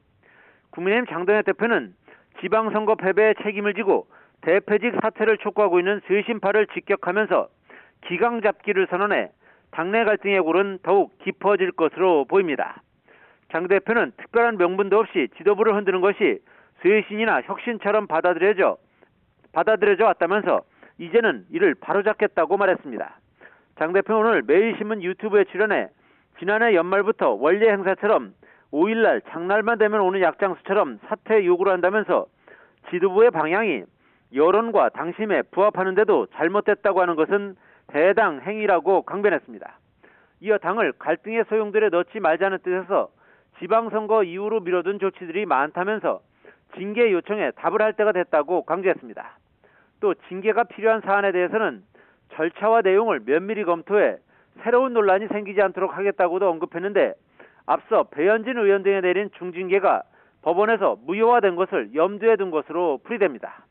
국민의힘 장동혁 대표는 지방선거 패배에 책임을 지고 대표직 사퇴를 촉구하고 있는 쇄신파를 직격하면서 기강 잡기를 선언해 당내 갈등의 골은 더욱 깊어질 것으로 보입니다. 장 대표는 특별한 명분도 없이 지도부를 흔드는 것이 쇄신이나 혁신처럼 받아들여져 왔다면서 이제는 이를 바로잡겠다고 말했습니다. 장 대표는 오늘 매일신문 유튜브에 출연해 지난해 연말부터 원래 행사처럼 5일날 장날만 되면 오는 약장수처럼 사퇴 요구를 한다면서 지도부의 방향이 여론과 당심에 부합하는데도 잘못됐다고 하는 것은 배당 행위라고 강변했습니다. 이어 당을 갈등의 소용돌이에 넣지 말자는 뜻에서 지방선거 이후로 미뤄둔 조치들이 많다면서 징계 요청에 답을 할 때가 됐다고 강조했습니다. 또 징계가 필요한 사안에 대해서는 절차와 내용을 면밀히 검토해 새로운 논란이 생기지 않도록 하겠다고도 언급했는데 앞서 배현진 의원 등에 내린 중징계가 법원에서 무효화된 것을 염두에 둔 것으로 풀이됩니다.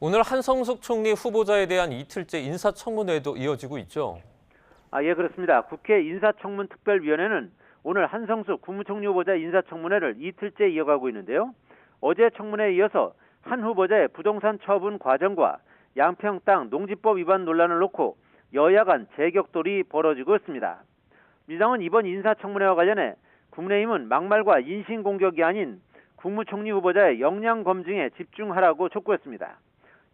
오늘 한성숙 총리 후보자에 대한 이틀째 인사청문회도 이어지고 있죠? 예, 그렇습니다. 국회 인사청문특별위원회는 오늘 한성숙 국무총리 후보자 인사청문회를 이틀째 이어가고 있는데요. 어제 청문회에 이어서 한 후보자의 부동산 처분 과정과 양평 땅 농지법 위반 논란을 놓고 여야 간 재격돌이 벌어지고 있습니다. 민주당은 이번 인사청문회와 관련해 국민의힘은 막말과 인신공격이 아닌 국무총리 후보자의 역량 검증에 집중하라고 촉구했습니다.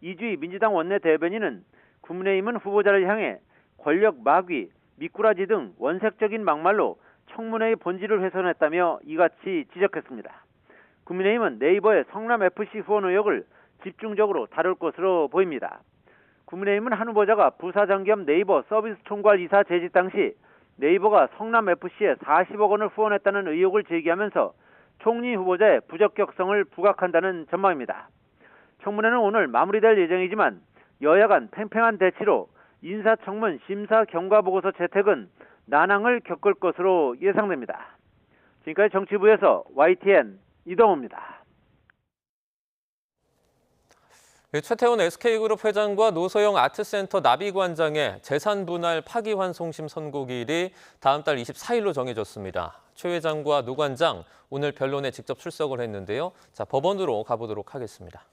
이주희 민주당 원내대변인은 국민의힘은 후보자를 향해 권력 마귀, 미꾸라지 등 원색적인 막말로 청문회의 본질을 훼손했다며 이같이 지적했습니다. 국민의힘은 네이버의 성남FC 후원 의혹을 집중적으로 다룰 것으로 보입니다. 국민의힘은 한 후보자가 부사장 겸 네이버 서비스 총괄 이사 재직 당시 네이버가 성남FC에 40억 원을 후원했다는 의혹을 제기하면서 총리 후보자의 부적격성을 부각한다는 전망입니다. 청문회는 오늘 마무리될 예정이지만 여야 간 팽팽한 대치로 인사청문 심사 경과보고서 채택은 난항을 겪을 것으로 예상됩니다. 지금까지 정치부에서 YTN 이동호입니다. 최태원 SK그룹 회장과 노소영 아트센터 나비관장의 재산 분할 파기환송심 선고기일이 다음 달 24일로 정해졌습니다. 최 회장과 노 관장 오늘 변론에 직접 출석을 했는데요. 자, 법원으로 가보도록 하겠습니다.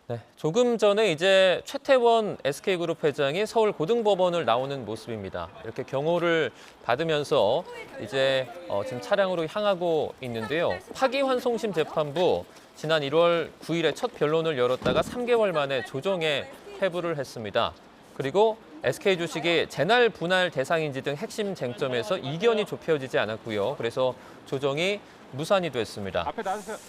네, 조금 전에 이제 최태원 SK그룹 회장이 서울 고등법원을 나오는 모습입니다. 이렇게 경호를 받으면서 이제 지금 차량으로 향하고 있는데요. 파기환송심 재판부 지난 1월 9일에 첫 변론을 열었다가 3개월 만에 조정에 회부를 했습니다. 그리고 SK 주식이 재날 분할 대상인지 등 핵심 쟁점에서 이견이 좁혀지지 않았고요. 그래서 조정이 무산이 됐습니다.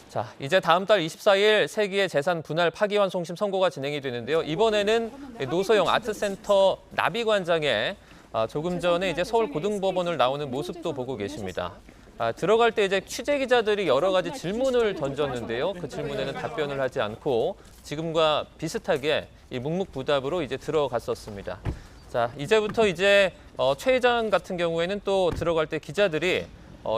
자, 이제 다음 달 24일 세기의 재산 분할 파기환송심 선고가 진행이 되는데요. 이번에는 노소영 아트센터 나비관장의 조금 전에 이제 서울 고등법원을 나오는 모습도 보고 계십니다. 들어갈 때 이제 취재 기자들이 여러 가지 질문을 던졌는데요. 그 질문에는 답변을 하지 않고 지금과 비슷하게 이 묵묵부답으로 이제 들어갔었습니다. 자, 이제부터 이제 최 회장 같은 경우에는 또 들어갈 때 기자들이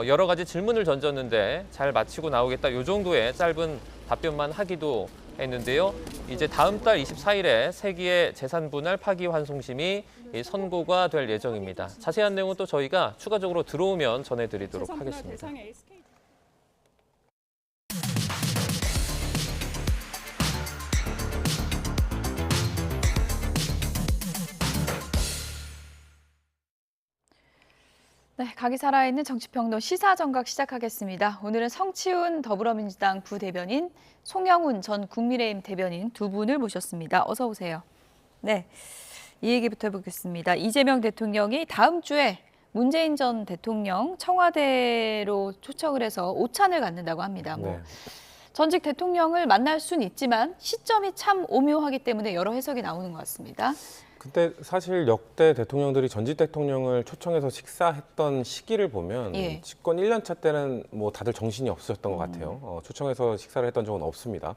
여러 가지 질문을 던졌는데 잘 마치고 나오겠다. 이 정도의 짧은 답변만 하기도 했는데요. 이제 다음 달 24일에 세기의 재산 분할 파기환송심이 선고가 될 예정입니다. 자세한 내용은 또 저희가 추가적으로 들어오면 전해드리도록 하겠습니다. 네, 각이 살아있는 정치평론 시사정각 시작하겠습니다. 오늘은 성치훈 더불어민주당 부대변인, 송영훈 전 국민의힘 대변인 두 분을 모셨습니다. 어서 오세요. 네, 이 얘기부터 해보겠습니다. 이재명 대통령이 다음 주에 문재인 전 대통령 청와대로 초청을 해서 오찬을 갖는다고 합니다. 네. 전직 대통령을 만날 수는 있지만 시점이 참 오묘하기 때문에 여러 해석이 나오는 것 같습니다. 근데 사실 역대 대통령들이 전직 대통령을 초청해서 식사했던 시기를 보면 예. 집권 1년차 때는 뭐 다들 정신이 없으셨던 것 같아요. 초청해서 식사를 했던 적은 없습니다.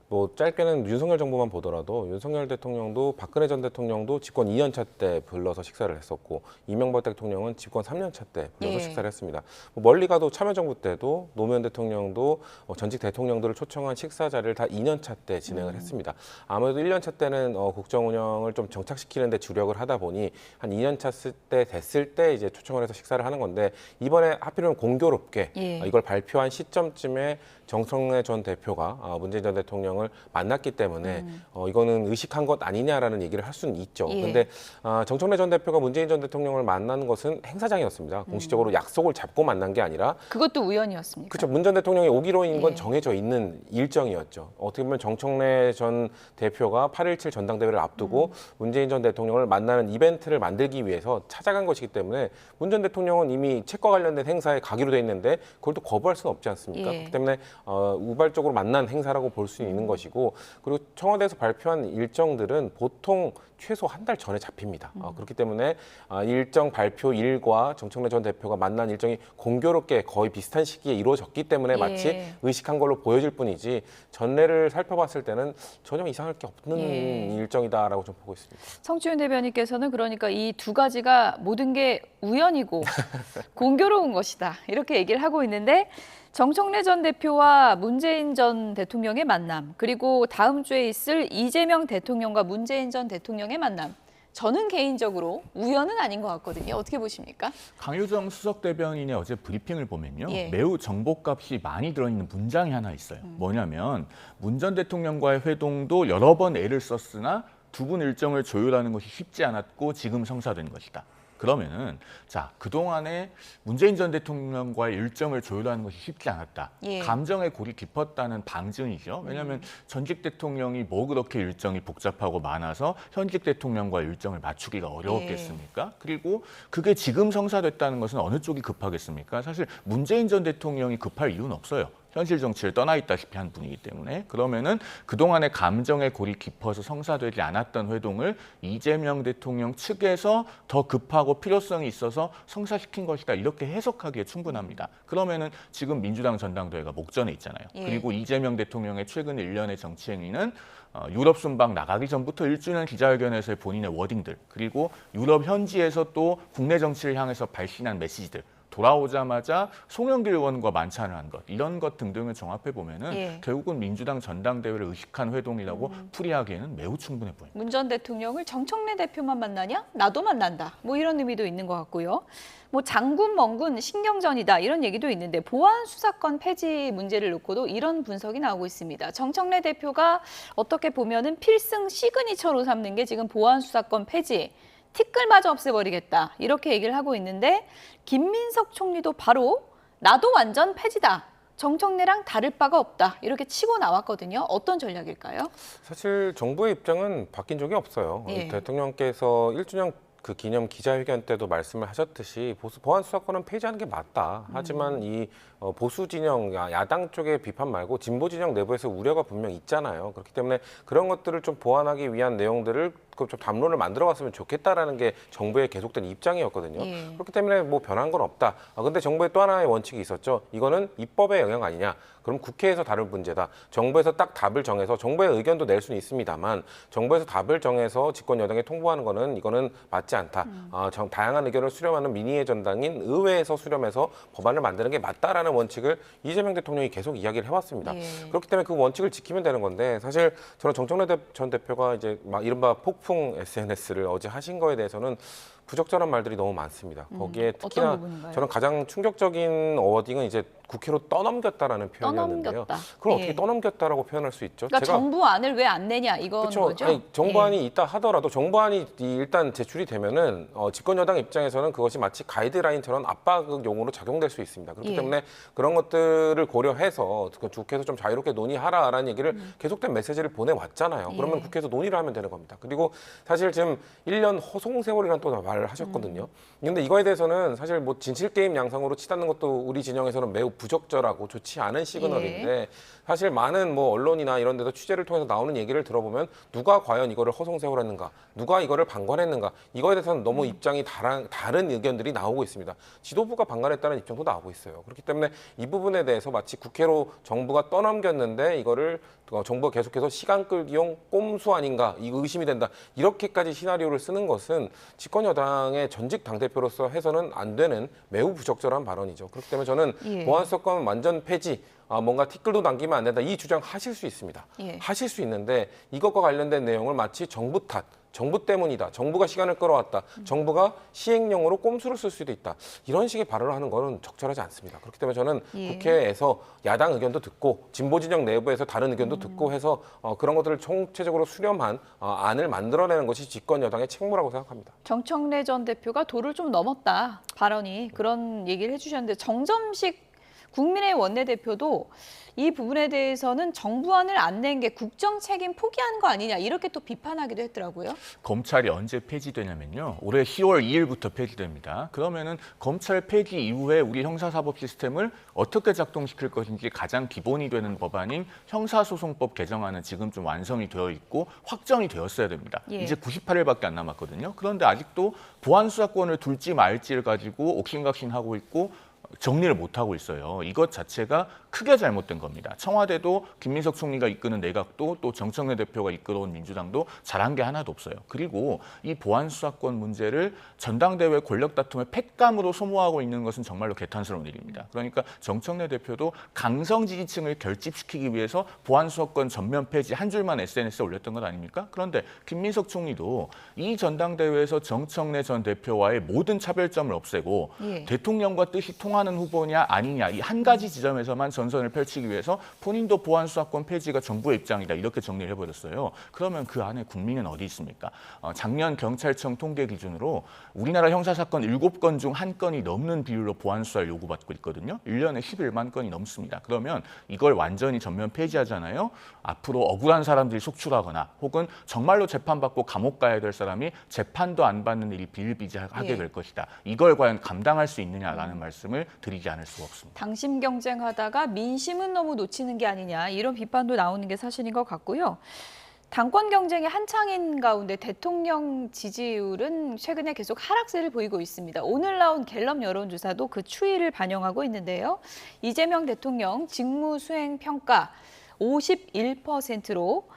뭐 짧게는 윤석열 정부만 보더라도 윤석열 대통령도 박근혜 전 대통령도 집권 2년차 때 불러서 식사를 했었고 이명박 대통령은 집권 3년차 때 불러서 예. 식사를 했습니다. 멀리 가도 참여정부 때도 노무현 대통령도 전직 대통령들을 초청한 식사 자리를 다 2년차 때 진행을 했습니다. 아무래도 1년차 때는 국정 운영을 좀 정착시키는 데 주력을 하다 보니 한 2년차 때 됐을 때 이제 초청을 해서 식사를 하는 건데 이번에 하필이면 공교롭게 예. 이걸 발표한 시점쯤에 정청래 전 대표가 문재인 전 대통령을 만났기 때문에 이거는 의식한 것 아니냐라는 얘기를 할 수는 있죠. 예. 근데 정청래 전 대표가 문재인 전 대통령을 만난 것은 행사장이었습니다. 공식적으로 약속을 잡고 만난 게 아니라 그것도 우연이었습니까? 그렇죠. 문 전 대통령이 오기로인 건 예. 정해져 있는 일정이었죠. 어떻게 보면 정청래 전 대표가 8.17 전당대회를 앞두고 문재인 전 대통령을 만나는 이벤트를 만들기 위해서 찾아간 것이기 때문에 문 전 대통령은 이미 책과 관련된 행사에 가기로 돼 있는데 그걸 또 거부할 수는 없지 않습니까? 예. 그렇기 때문에 우발적으로 만난 행사라고 볼 수 있는 것이고 그리고 청와대에서 발표한 일정들은 보통 최소 한 달 전에 잡힙니다. 그렇기 때문에 일정 발표일과 정청래 전 대표가 만난 일정이 공교롭게 거의 비슷한 시기에 이루어졌기 때문에 마치 예. 의식한 걸로 보여질 뿐이지 전례를 살펴봤을 때는 전혀 이상할 게 없는 예. 일정이다라고 좀 보고 있습니다. 성치훈 대변인께서는 그러니까 이 두 가지가 모든 게 우연이고 공교로운 것이다 이렇게 얘기를 하고 있는데 정청래 전 대표와 문재인 전 대통령의 만남 그리고 다음 주에 있을 이재명 대통령과 문재인 전 대통령의 만남 저는 개인적으로 우연은 아닌 것 같거든요. 어떻게 보십니까? 강효정 수석 대변인의 어제 브리핑을 보면요. 예. 매우 정보값이 많이 들어있는 문장이 하나 있어요. 뭐냐면 문 전 대통령과의 회동도 여러 번 애를 썼으나 두 분 일정을 조율하는 것이 쉽지 않았고 지금 성사된 것이다. 그러면은 자 그동안에 문재인 전 대통령과의 일정을 조율하는 것이 쉽지 않았다. 예. 감정의 골이 깊었다는 방증이죠. 왜냐하면 전직 대통령이 뭐 그렇게 일정이 복잡하고 많아서 현직 대통령과의 일정을 맞추기가 어려웠겠습니까? 그리고 그게 지금 성사됐다는 것은 어느 쪽이 급하겠습니까? 사실 문재인 전 대통령이 급할 이유는 없어요. 현실 정치를 떠나 있다시피 한 분이기 때문에 그러면은 그동안의 감정의 골이 깊어서 성사되지 않았던 회동을 이재명 대통령 측에서 더 급하고 필요성이 있어서 성사시킨 것이다 이렇게 해석하기에 충분합니다. 그러면은 지금 민주당 전당대회가 목전에 있잖아요. 예. 그리고 이재명 대통령의 최근 일련의 정치 행위는 유럽 순방 나가기 전부터 1주년 기자회견에서의 본인의 워딩들 그리고 유럽 현지에서 또 국내 정치를 향해서 발신한 메시지들 돌아오자마자 송영길 의원과 만찬을 한 것 이런 것 등등을 종합해 보면은 예. 결국은 민주당 전당대회를 의식한 회동이라고 풀이하기에는 매우 충분해 보입니다. 문 전 대통령을 정청래 대표만 만나냐? 나도 만난다. 뭐 이런 의미도 있는 것 같고요. 뭐 장군 멍군 신경전이다 이런 얘기도 있는데 보안 수사권 폐지 문제를 놓고도 이런 분석이 나오고 있습니다. 정청래 대표가 어떻게 보면은 필승 시그니처로 삼는 게 지금 보안 수사권 폐지. 티끌마저 없애버리겠다 이렇게 얘기를 하고 있는데 김민석 총리도 바로 나도 완전 폐지다. 정청래랑 다를 바가 없다. 이렇게 치고 나왔거든요. 어떤 전략일까요? 사실 정부의 입장은 바뀐 적이 없어요. 예. 대통령께서 1주년 그 기념 기자회견 때도 말씀을 하셨듯이 보안 수사권은 폐지하는 게 맞다. 하지만 이 보수 진영, 야당 쪽의 비판 말고 진보 진영 내부에서 우려가 분명 있잖아요. 그렇기 때문에 그런 것들을 좀 보완하기 위한 내용들을 좀 담론을 만들어갔으면 좋겠다라는 게 정부의 계속된 입장이었거든요. 예. 그렇기 때문에 뭐 변한 건 없다. 근데 정부의 또 하나의 원칙이 있었죠. 이거는 입법의 영향 아니냐. 그럼 국회에서 다룰 문제다. 정부에서 딱 답을 정해서 정부의 의견도 낼 수는 있습니다만 정부에서 답을 정해서 집권 여당에 통보하는 거는 이거는 맞지 않다. 다양한 의견을 수렴하는 민의의 전당인 의회에서 수렴해서 법안을 만드는 게 맞다라는 원칙을 이재명 대통령이 계속 이야기를 해왔습니다. 예. 그렇기 때문에 그 원칙을 지키면 되는 건데 사실 저는 정청래 전 대표가 이제 막 이른바 폭풍 SNS를 어제 하신 거에 대해서는 부적절한 말들이 너무 많습니다. 거기에 특히나 어떤 부분인가요? 저는 가장 충격적인 워딩은 이제 국회로 떠넘겼다라는 표현이었는데요. 떠넘겼다. 그럼 예. 어떻게 떠넘겼다라고 표현할 수 있죠? 그러니까 정부안을 왜 안 내냐 이건 그렇죠. 거죠? 아니, 정부안이 예. 있다 하더라도 정부안이 일단 제출이 되면은 집권 여당 입장에서는 그것이 마치 가이드라인처럼 압박용으로 작용될 수 있습니다. 그렇기 예. 때문에 그런 것들을 고려해서 국회에서 좀 자유롭게 논의하라라는 얘기를 계속된 메시지를 보내왔잖아요. 예. 그러면 국회에서 논의를 하면 되는 겁니다. 그리고 사실 지금 1년 허송세월이라는 또 말을 하셨거든요. 근데 이거에 대해서는 사실 뭐 진실게임 양상으로 치닫는 것도 우리 진영에서는 매우 부적절하고 좋지 않은 시그널인데 사실 많은 뭐 언론이나 이런 데서 취재를 통해서 나오는 얘기를 들어보면 누가 과연 이거를 허송세월했는가, 누가 이거를 방관했는가 이거에 대해서는 너무 입장이 다른 의견들이 나오고 있습니다. 지도부가 방관했다는 입장도 나오고 있어요. 그렇기 때문에 이 부분에 대해서 마치 국회로 정부가 떠넘겼는데 이거를 정부가 계속해서 시간 끌기용 꼼수 아닌가 이 의심이 된다. 이렇게까지 시나리오를 쓰는 것은 집권 여당의 전직 당대표로서 해서는 안 되는 매우 부적절한 발언이죠. 그렇기 때문에 저는 예. 보안수사권 완전 폐지 뭔가 티끌도 남기면 안 된다. 이 주장 하실 수 있습니다. 예. 하실 수 있는데 이것과 관련된 내용을 마치 정부 탓, 정부 때문이다. 정부가 시간을 끌어왔다. 정부가 시행령으로 꼼수를 쓸 수도 있다. 이런 식의 발언을 하는 것은 적절하지 않습니다. 그렇기 때문에 저는 예. 국회에서 야당 의견도 듣고 진보 진영 내부에서 다른 의견도 듣고 해서 그런 것들을 총체적으로 수렴한 안을 만들어내는 것이 집권 여당의 책무라고 생각합니다. 정청래 전 대표가 도를 좀 넘었다 발언이 그런 얘기를 해주셨는데 정점식 국민의힘 원내대표도 이 부분에 대해서는 정부안을 안 낸 게 국정 책임 포기한 거 아니냐 이렇게 또 비판하기도 했더라고요. 검찰이 언제 폐지되냐면요. 올해 10월 2일부터 폐지됩니다. 그러면은 검찰 폐지 이후에 우리 형사사법 시스템을 어떻게 작동시킬 것인지 가장 기본이 되는 법안인 형사소송법 개정안은 지금 좀 완성이 되어 있고 확정이 되었어야 됩니다. 예. 이제 98일밖에 안 남았거든요. 그런데 아직도 보안수사권을 둘지 말지를 가지고 옥신각신하고 있고 정리를 못하고 있어요. 이것 자체가 크게 잘못된 겁니다. 청와대도 김민석 총리가 이끄는 내각도 또 정청래 대표가 이끌어온 민주당도 잘한 게 하나도 없어요. 그리고 이 보안수사권 문제를 전당대회 권력 다툼의 팩감으로 소모하고 있는 것은 정말로 개탄스러운 일입니다. 그러니까 정청래 대표도 강성 지지층을 결집시키기 위해서 보안수사권 전면 폐지 한 줄만 SNS에 올렸던 것 아닙니까? 그런데 김민석 총리도 이 전당대회에서 정청래 전 대표와의 모든 차별점을 없애고 예. 대통령과 뜻이 통하는 후보냐 아니냐 이 한 가지 지점에서만 전선을 펼치기 위해서 본인도 보안수사권 폐지가 정부의 입장이다 이렇게 정리를 해버렸어요. 그러면 그 안에 국민은 어디 있습니까? 작년 경찰청 통계 기준으로 우리나라 형사사건 7건 중 1건이 넘는 비율로 보안수사를 요구받고 있거든요. 1년에 11만 건이 넘습니다. 그러면 이걸 완전히 전면 폐지하잖아요. 앞으로 억울한 사람들이 속출하거나 혹은 정말로 재판받고 감옥 가야 될 사람이 재판도 안 받는 일이 비일비재하게 될 것이다. 이걸 과연 감당할 수 있느냐라는 말씀을 말씀을 드리지 않을 수가 없습니다. 당심 경쟁하다가 민심은 너무 놓치는 게 아니냐 이런 비판도 나오는 게 사실인 것 같고요. 당권 경쟁이 한창인 가운데 대통령 지지율은 최근에 계속 하락세를 보이고 있습니다. 오늘 나온 갤럽 여론조사도 그 추이를 반영하고 있는데요. 이재명 대통령 직무 수행 평가 51%로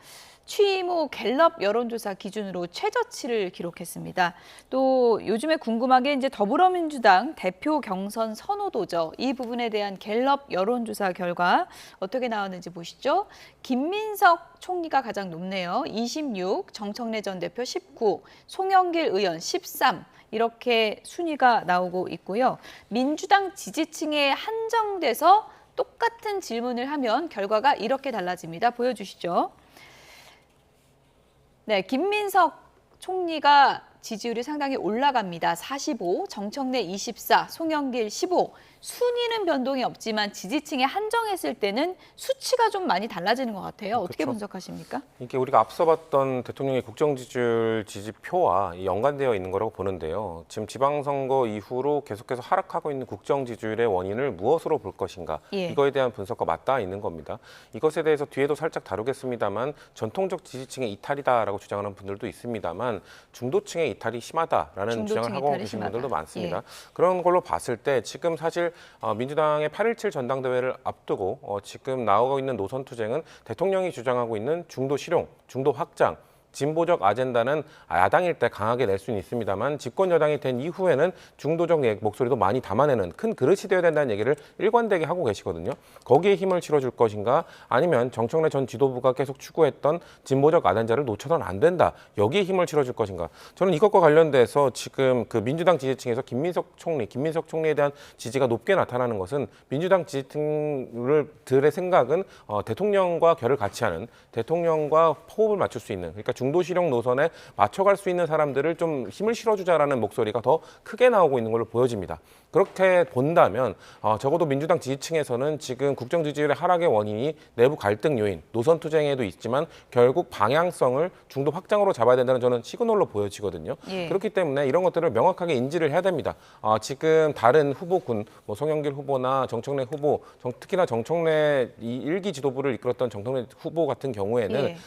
취임 후 갤럽 여론조사 기준으로 최저치를 기록했습니다. 또 요즘에 궁금한 게 이제 더불어민주당 대표 경선 선호도죠. 이 부분에 대한 갤럽 여론조사 결과 어떻게 나왔는지 보시죠. 김민석 총리가 가장 높네요. 26, 정청래 전 대표 19, 송영길 의원 13. 이렇게 순위가 나오고 있고요. 민주당 지지층에 한정돼서 똑같은 질문을 하면 결과가 이렇게 달라집니다. 보여주시죠. 네, 김민석 총리가 지지율이 상당히 올라갑니다. 45, 정청래 24, 송영길 15. 순위는 변동이 없지만 지지층에 한정했을 때는 수치가 좀 많이 달라지는 것 같아요. 어떻게 그렇죠. 분석하십니까? 이게 우리가 앞서 봤던 대통령의 국정 지지율 지지표와 연관되어 있는 거라고 보는데요. 지금 지방선거 이후로 계속해서 하락하고 있는 국정 지지율의 원인을 무엇으로 볼 것인가. 예. 이거에 대한 분석과 맞닿아 있는 겁니다. 이것에 대해서 뒤에도 살짝 다루겠습니다만 전통적 지지층의 이탈이다라고 주장하는 분들도 있습니다만 중도층의 이탈이 심하다라는 주장을 하고 계신 분들도 많습니다. 예. 그런 걸로 봤을 때 지금 사실 민주당의 8.17 전당대회를 앞두고 지금 나오고 있는 노선 투쟁은 대통령이 주장하고 있는 중도 실용, 중도 확장, 진보적 아젠다는 야당일 때 강하게 낼 수는 있습니다만 집권 여당이 된 이후에는 중도적 목소리도 많이 담아내는 큰 그릇이 되어야 된다는 얘기를 일관되게 하고 계시거든요. 거기에 힘을 실어줄 것인가 아니면 정청래 전 지도부가 계속 추구했던 진보적 아젠다를 놓쳐서는 안 된다. 여기에 힘을 실어줄 것인가. 저는 이것과 관련돼서 지금 그 민주당 지지층에서 김민석 총리에 대한 지지가 높게 나타나는 것은 민주당 지지층들의 생각은 대통령과 결을 같이 하는 대통령과 호흡을 맞출 수 있는 그러니까 중도 실용 노선에 맞춰갈 수 있는 사람들을 좀 힘을 실어주자라는 목소리가 더 크게 나오고 있는 걸로 보여집니다. 그렇게 본다면 적어도 민주당 지지층에서는 지금 국정 지지율의 하락의 원인이 내부 갈등 요인, 노선 투쟁에도 있지만 결국 방향성을 중도 확장으로 잡아야 된다는 저는 시그널로 보여지거든요. 예. 그렇기 때문에 이런 것들을 명확하게 인지를 해야 됩니다. 지금 다른 후보군, 송영길 후보나 정청래 후보, 특히나 정청래 이 1기 지도부를 이끌었던 정청래 후보 같은 경우에는 예.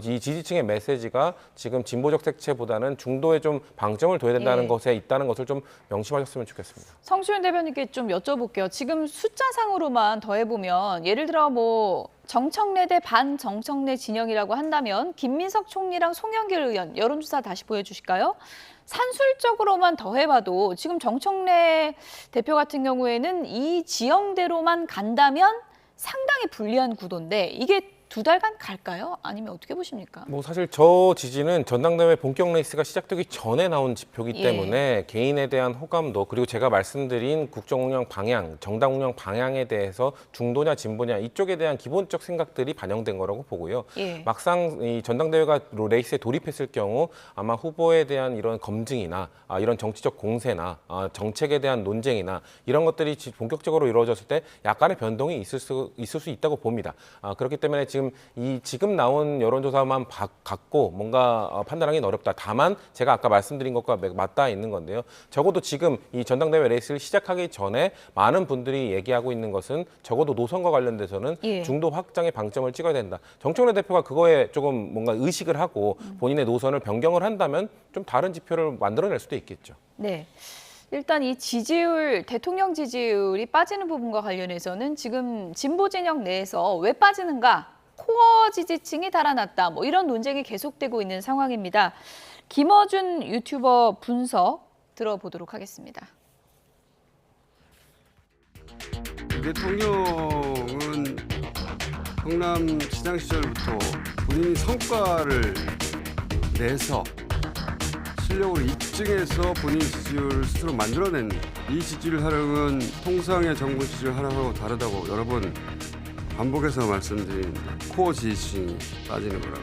이 지지층의 메시지가 지금 진보적 색채보다는 중도에 좀 방점을 둬야 된다는 예. 것에 있다는 것을 좀 명심하셨으면 좋겠습니다. 성시윤 대변인께 좀 여쭤볼게요. 지금 숫자상으로만 더해보면 예를 들어 뭐 정청래 대 반정청래 진영이라고 한다면 김민석 총리랑 송영길 의원 여론조사 다시 보여주실까요? 산술적으로만 더해봐도 지금 정청래 대표 같은 경우에는 이 지형대로만 간다면 상당히 불리한 구도인데 이게 2달간 갈까요? 아니면 어떻게 보십니까? 뭐 사실 저 지지는 전당대회 본격 레이스가 시작되기 전에 나온 지표이기 예. 때문에 개인에 대한 호감도 그리고 제가 말씀드린 국정 운영 방향, 정당 운영 방향에 대해서 중도냐 진보냐 이쪽에 대한 기본적 생각들이 반영된 거라고 보고요. 예. 막상 이 전당대회가 레이스에 돌입했을 경우 아마 후보에 대한 이런 검증이나 이런 정치적 공세나 정책에 대한 논쟁이나 이런 것들이 본격적으로 이루어졌을 때 약간의 변동이 있을 수 있다고 봅니다. 그렇기 때문에 지금 나온 여론조사만 갖고 뭔가 판단하기는 어렵다. 다만 제가 아까 말씀드린 것과 맞닿아 있는 건데요. 적어도 지금 이 전당대회 레이스를 시작하기 전에 많은 분들이 얘기하고 있는 것은 적어도 노선과 관련돼서는 예. 중도 확장에 방점을 찍어야 된다. 정청래 대표가 그거에 조금 뭔가 의식을 하고 본인의 노선을 변경을 한다면 좀 다른 지표를 만들어낼 수도 있겠죠. 네. 일단 이 지지율, 대통령 지지율이 빠지는 부분과 관련해서는 지금 진보 진영 내에서 왜 빠지는가? 코어 지지층이 달아났다. 뭐 이런 논쟁이 계속되고 있는 상황입니다. 김어준 유튜버 분석 들어보도록 하겠습니다. 대통령은 성남시장 시절부터 본인이 성과를 내서 실력으로 입증해서 본인 지지율을 스스로 만들어낸 이 지지율 하락은 통상의 정부 지지율 하락하고 다르다고 여러 번 반복해서 말씀드린 코어 지지층이 빠지는 거라고.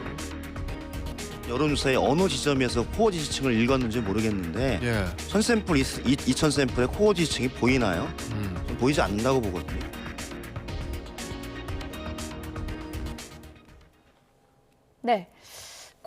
여론조사의 어느 지점에서 코어 지지층을 읽었는지 모르겠는데 1000샘플, 2000샘플의 코어 지지층이 보이나요? 보이지 않는다고 보거든요. 네.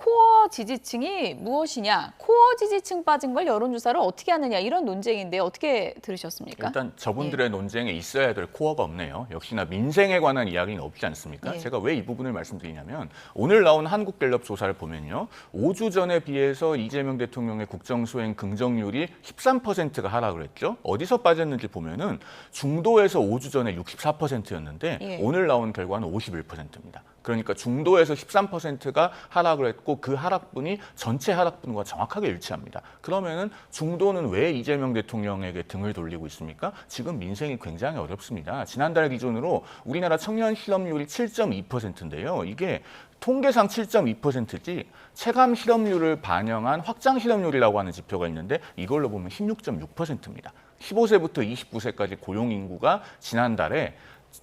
코어 지지층이 무엇이냐, 코어 지지층 빠진 걸 여론조사를 어떻게 하느냐 이런 논쟁인데 어떻게 들으셨습니까? 일단 저분들의 논쟁에 있어야 될 코어가 없네요. 역시나 민생에 관한 이야기는 없지 않습니까? 제가 왜 이 부분을 말씀드리냐면 오늘 나온 한국갤럽 조사를 보면요. 5주 전에 비해서 이재명 대통령의 국정수행 긍정률이 13%가 하락을 했죠. 어디서 빠졌는지 보면은 중도에서 5주 전에 64%였는데 오늘 나온 결과는 51%입니다. 그러니까 중도에서 13%가 하락을 했고 그 하락분이 전체 하락분과 정확하게 일치합니다. 그러면은 중도는 왜 이재명 대통령에게 등을 돌리고 있습니까? 지금 민생이 굉장히 어렵습니다. 지난달 기준으로 우리나라 청년 실업률이 7.2%인데요. 이게 통계상 7.2%지 체감 실업률을 반영한 확장 실업률이라고 하는 지표가 있는데 이걸로 보면 16.6%입니다. 15세부터 29세까지 고용 인구가 지난달에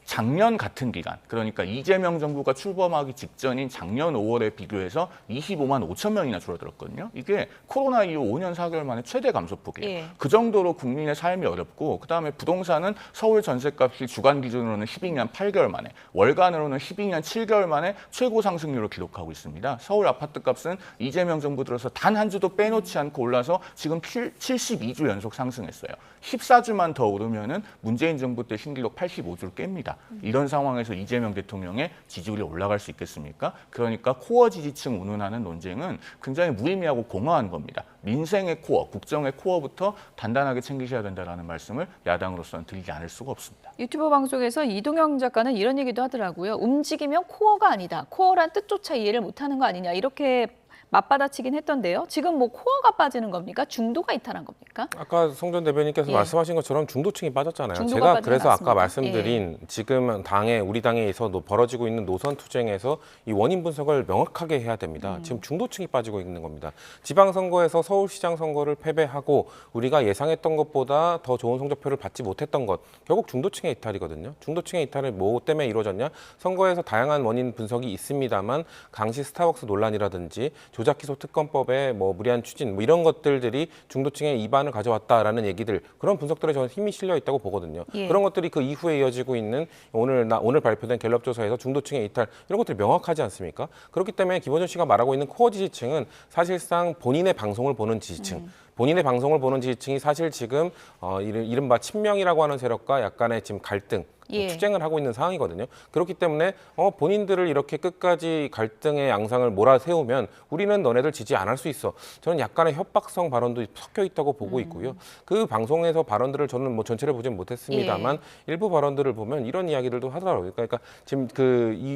작년 같은 기간, 그러니까 이재명 정부가 출범하기 직전인 작년 5월에 비교해서 25만 5천 명이나 줄어들었거든요. 이게 코로나 이후 5년 4개월 만에 최대 감소폭이에요. 그 정도로 국민의 삶이 어렵고 그다음에 부동산은 서울 전셋값이 주간 기준으로는 12년 8개월 만에, 월간으로는 12년 7개월 만에 최고 상승률을 기록하고 있습니다. 서울 아파트값은 이재명 정부 들어서 단 한 주도 빼놓지 않고 올라서 지금 72주 연속 상승했어요. 14주만 더 오르면은 문재인 정부 때 신기록 85주를 깹니다. 이런 상황에서 이재명 대통령의 지지율이 올라갈 수 있겠습니까? 그러니까 코어 지지층 운운하는 논쟁은 굉장히 무의미하고 공허한 겁니다. 민생의 코어, 국정의 코어부터 단단하게 챙기셔야 된다는 말씀을 야당으로서는 드리지 않을 수가 없습니다. 유튜브 방송에서 이동영 작가는 이런 얘기도 하더라고요. 움직이면 코어가 아니다. 코어란 뜻조차 이해를 못하는 거 아니냐 이렇게 맞받아치긴 했던데요. 지금 뭐 코어가 빠지는 겁니까? 중도가 이탈한 겁니까? 아까 송전 대변인께서 말씀하신 것처럼 중도층이 빠졌잖아요. 중도가 제가 빠지는 그래서 것 아까 같습니다. 말씀드린 지금 우리 당에서 벌어지고 있는 노선 투쟁에서 이 원인 분석을 명확하게 해야 됩니다. 지금 중도층이 빠지고 있는 겁니다. 지방선거에서 서울시장 선거를 패배하고 우리가 예상했던 것보다 더 좋은 성적표를 받지 못했던 것, 결국 중도층의 이탈이거든요. 중도층의 이탈이 뭐 때문에 이루어졌냐? 선거에서 다양한 원인 분석이 있습니다만 강시 스타벅스 논란이라든지 조작기소 특검법의 뭐 무리한 추진 뭐 이런 것들이 중도층의 이반을 가져왔다라는 얘기들, 그런 분석들에 저는 힘이 실려 있다고 보거든요. 그런 것들이 그 이후에 이어지고 있는 오늘 발표된 갤럽 조사에서 중도층의 이탈 이런 것들이 명확하지 않습니까? 그렇기 때문에 김어준 씨가 말하고 있는 코어 지지층은 사실상 본인의 방송을 보는 지지층. 본인의 방송을 보는 지지층이 사실 지금 이른바 친명이라고 하는 세력과 약간의 지금 갈등, 투쟁을 하고 있는 상황이거든요. 그렇기 때문에 본인들을 이렇게 끝까지 갈등의 양상을 몰아세우면 우리는 너네들 지지 안 할 수 있어. 저는 약간의 협박성 발언도 섞여 있다고 보고 있고요. 그 방송에서 발언들을 저는 뭐 전체를 보진 못했습니다만 일부 발언들을 보면 이런 이야기들도 하더라고요. 그러니까 지금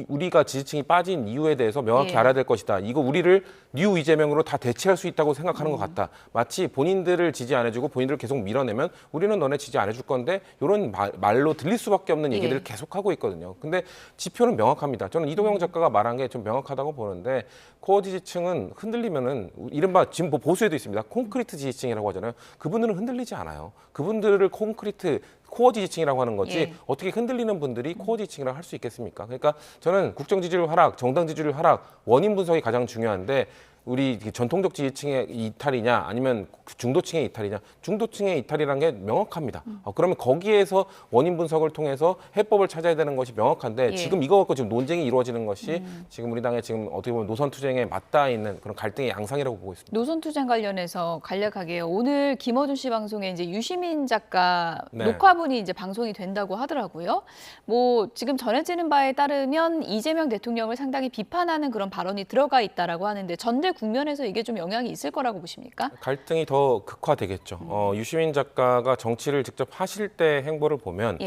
우리가 지지층이 빠진 이유에 대해서 명확히 알아야 될 것이다. 이거 우리를 뉴 이재명으로 다 대체할 수 있다고 생각하는 것 같다. 마치 본인들을 지지 안 해주고 본인들을 계속 밀어내면 우리는 너네 지지 안 해줄 건데 이런 말로 들릴 수밖에 없는 얘기들을 계속하고 있거든요. 근데 지표는 명확합니다. 저는 이동영 작가가 말한 게 좀 명확하다고 보는데 코어 지지층은 흔들리면은 이른바 지금 뭐 보수에도 있습니다. 콘크리트 지지층이라고 하잖아요. 그분들은 흔들리지 않아요. 그분들을 코어 지지층이라고 하는 거지 어떻게 흔들리는 분들이 코어 지지층이라고 할 수 있겠습니까? 그러니까 저는 국정 지지율 하락, 정당 지지율 하락, 원인 분석이 가장 중요한데 우리 전통적 지지층의 이탈이냐 아니면 중도층의 이탈이냐, 중도층의 이탈이라는 게 명확합니다. 그러면 거기에서 원인 분석을 통해서 해법을 찾아야 되는 것이 명확한데 지금 이거 갖고 지금 논쟁이 이루어지는 것이 지금 우리 당의 지금 어떻게 보면 노선 투쟁에 맞닿아 있는 그런 갈등의 양상이라고 보고 있습니다. 노선 투쟁 관련해서 간략하게 오늘 김어준 씨 방송에 이제 유시민 작가 녹화분이 이제 방송이 된다고 하더라고요. 뭐 지금 전해지는 바에 따르면 이재명 대통령을 상당히 비판하는 그런 발언이 들어가 있다라고 하는데 전대 국면에서 이게 좀 영향이 있을 거라고 보십니까? 갈등이 더 극화되겠죠. 유시민 작가가 정치를 직접 하실 때 행보를 보면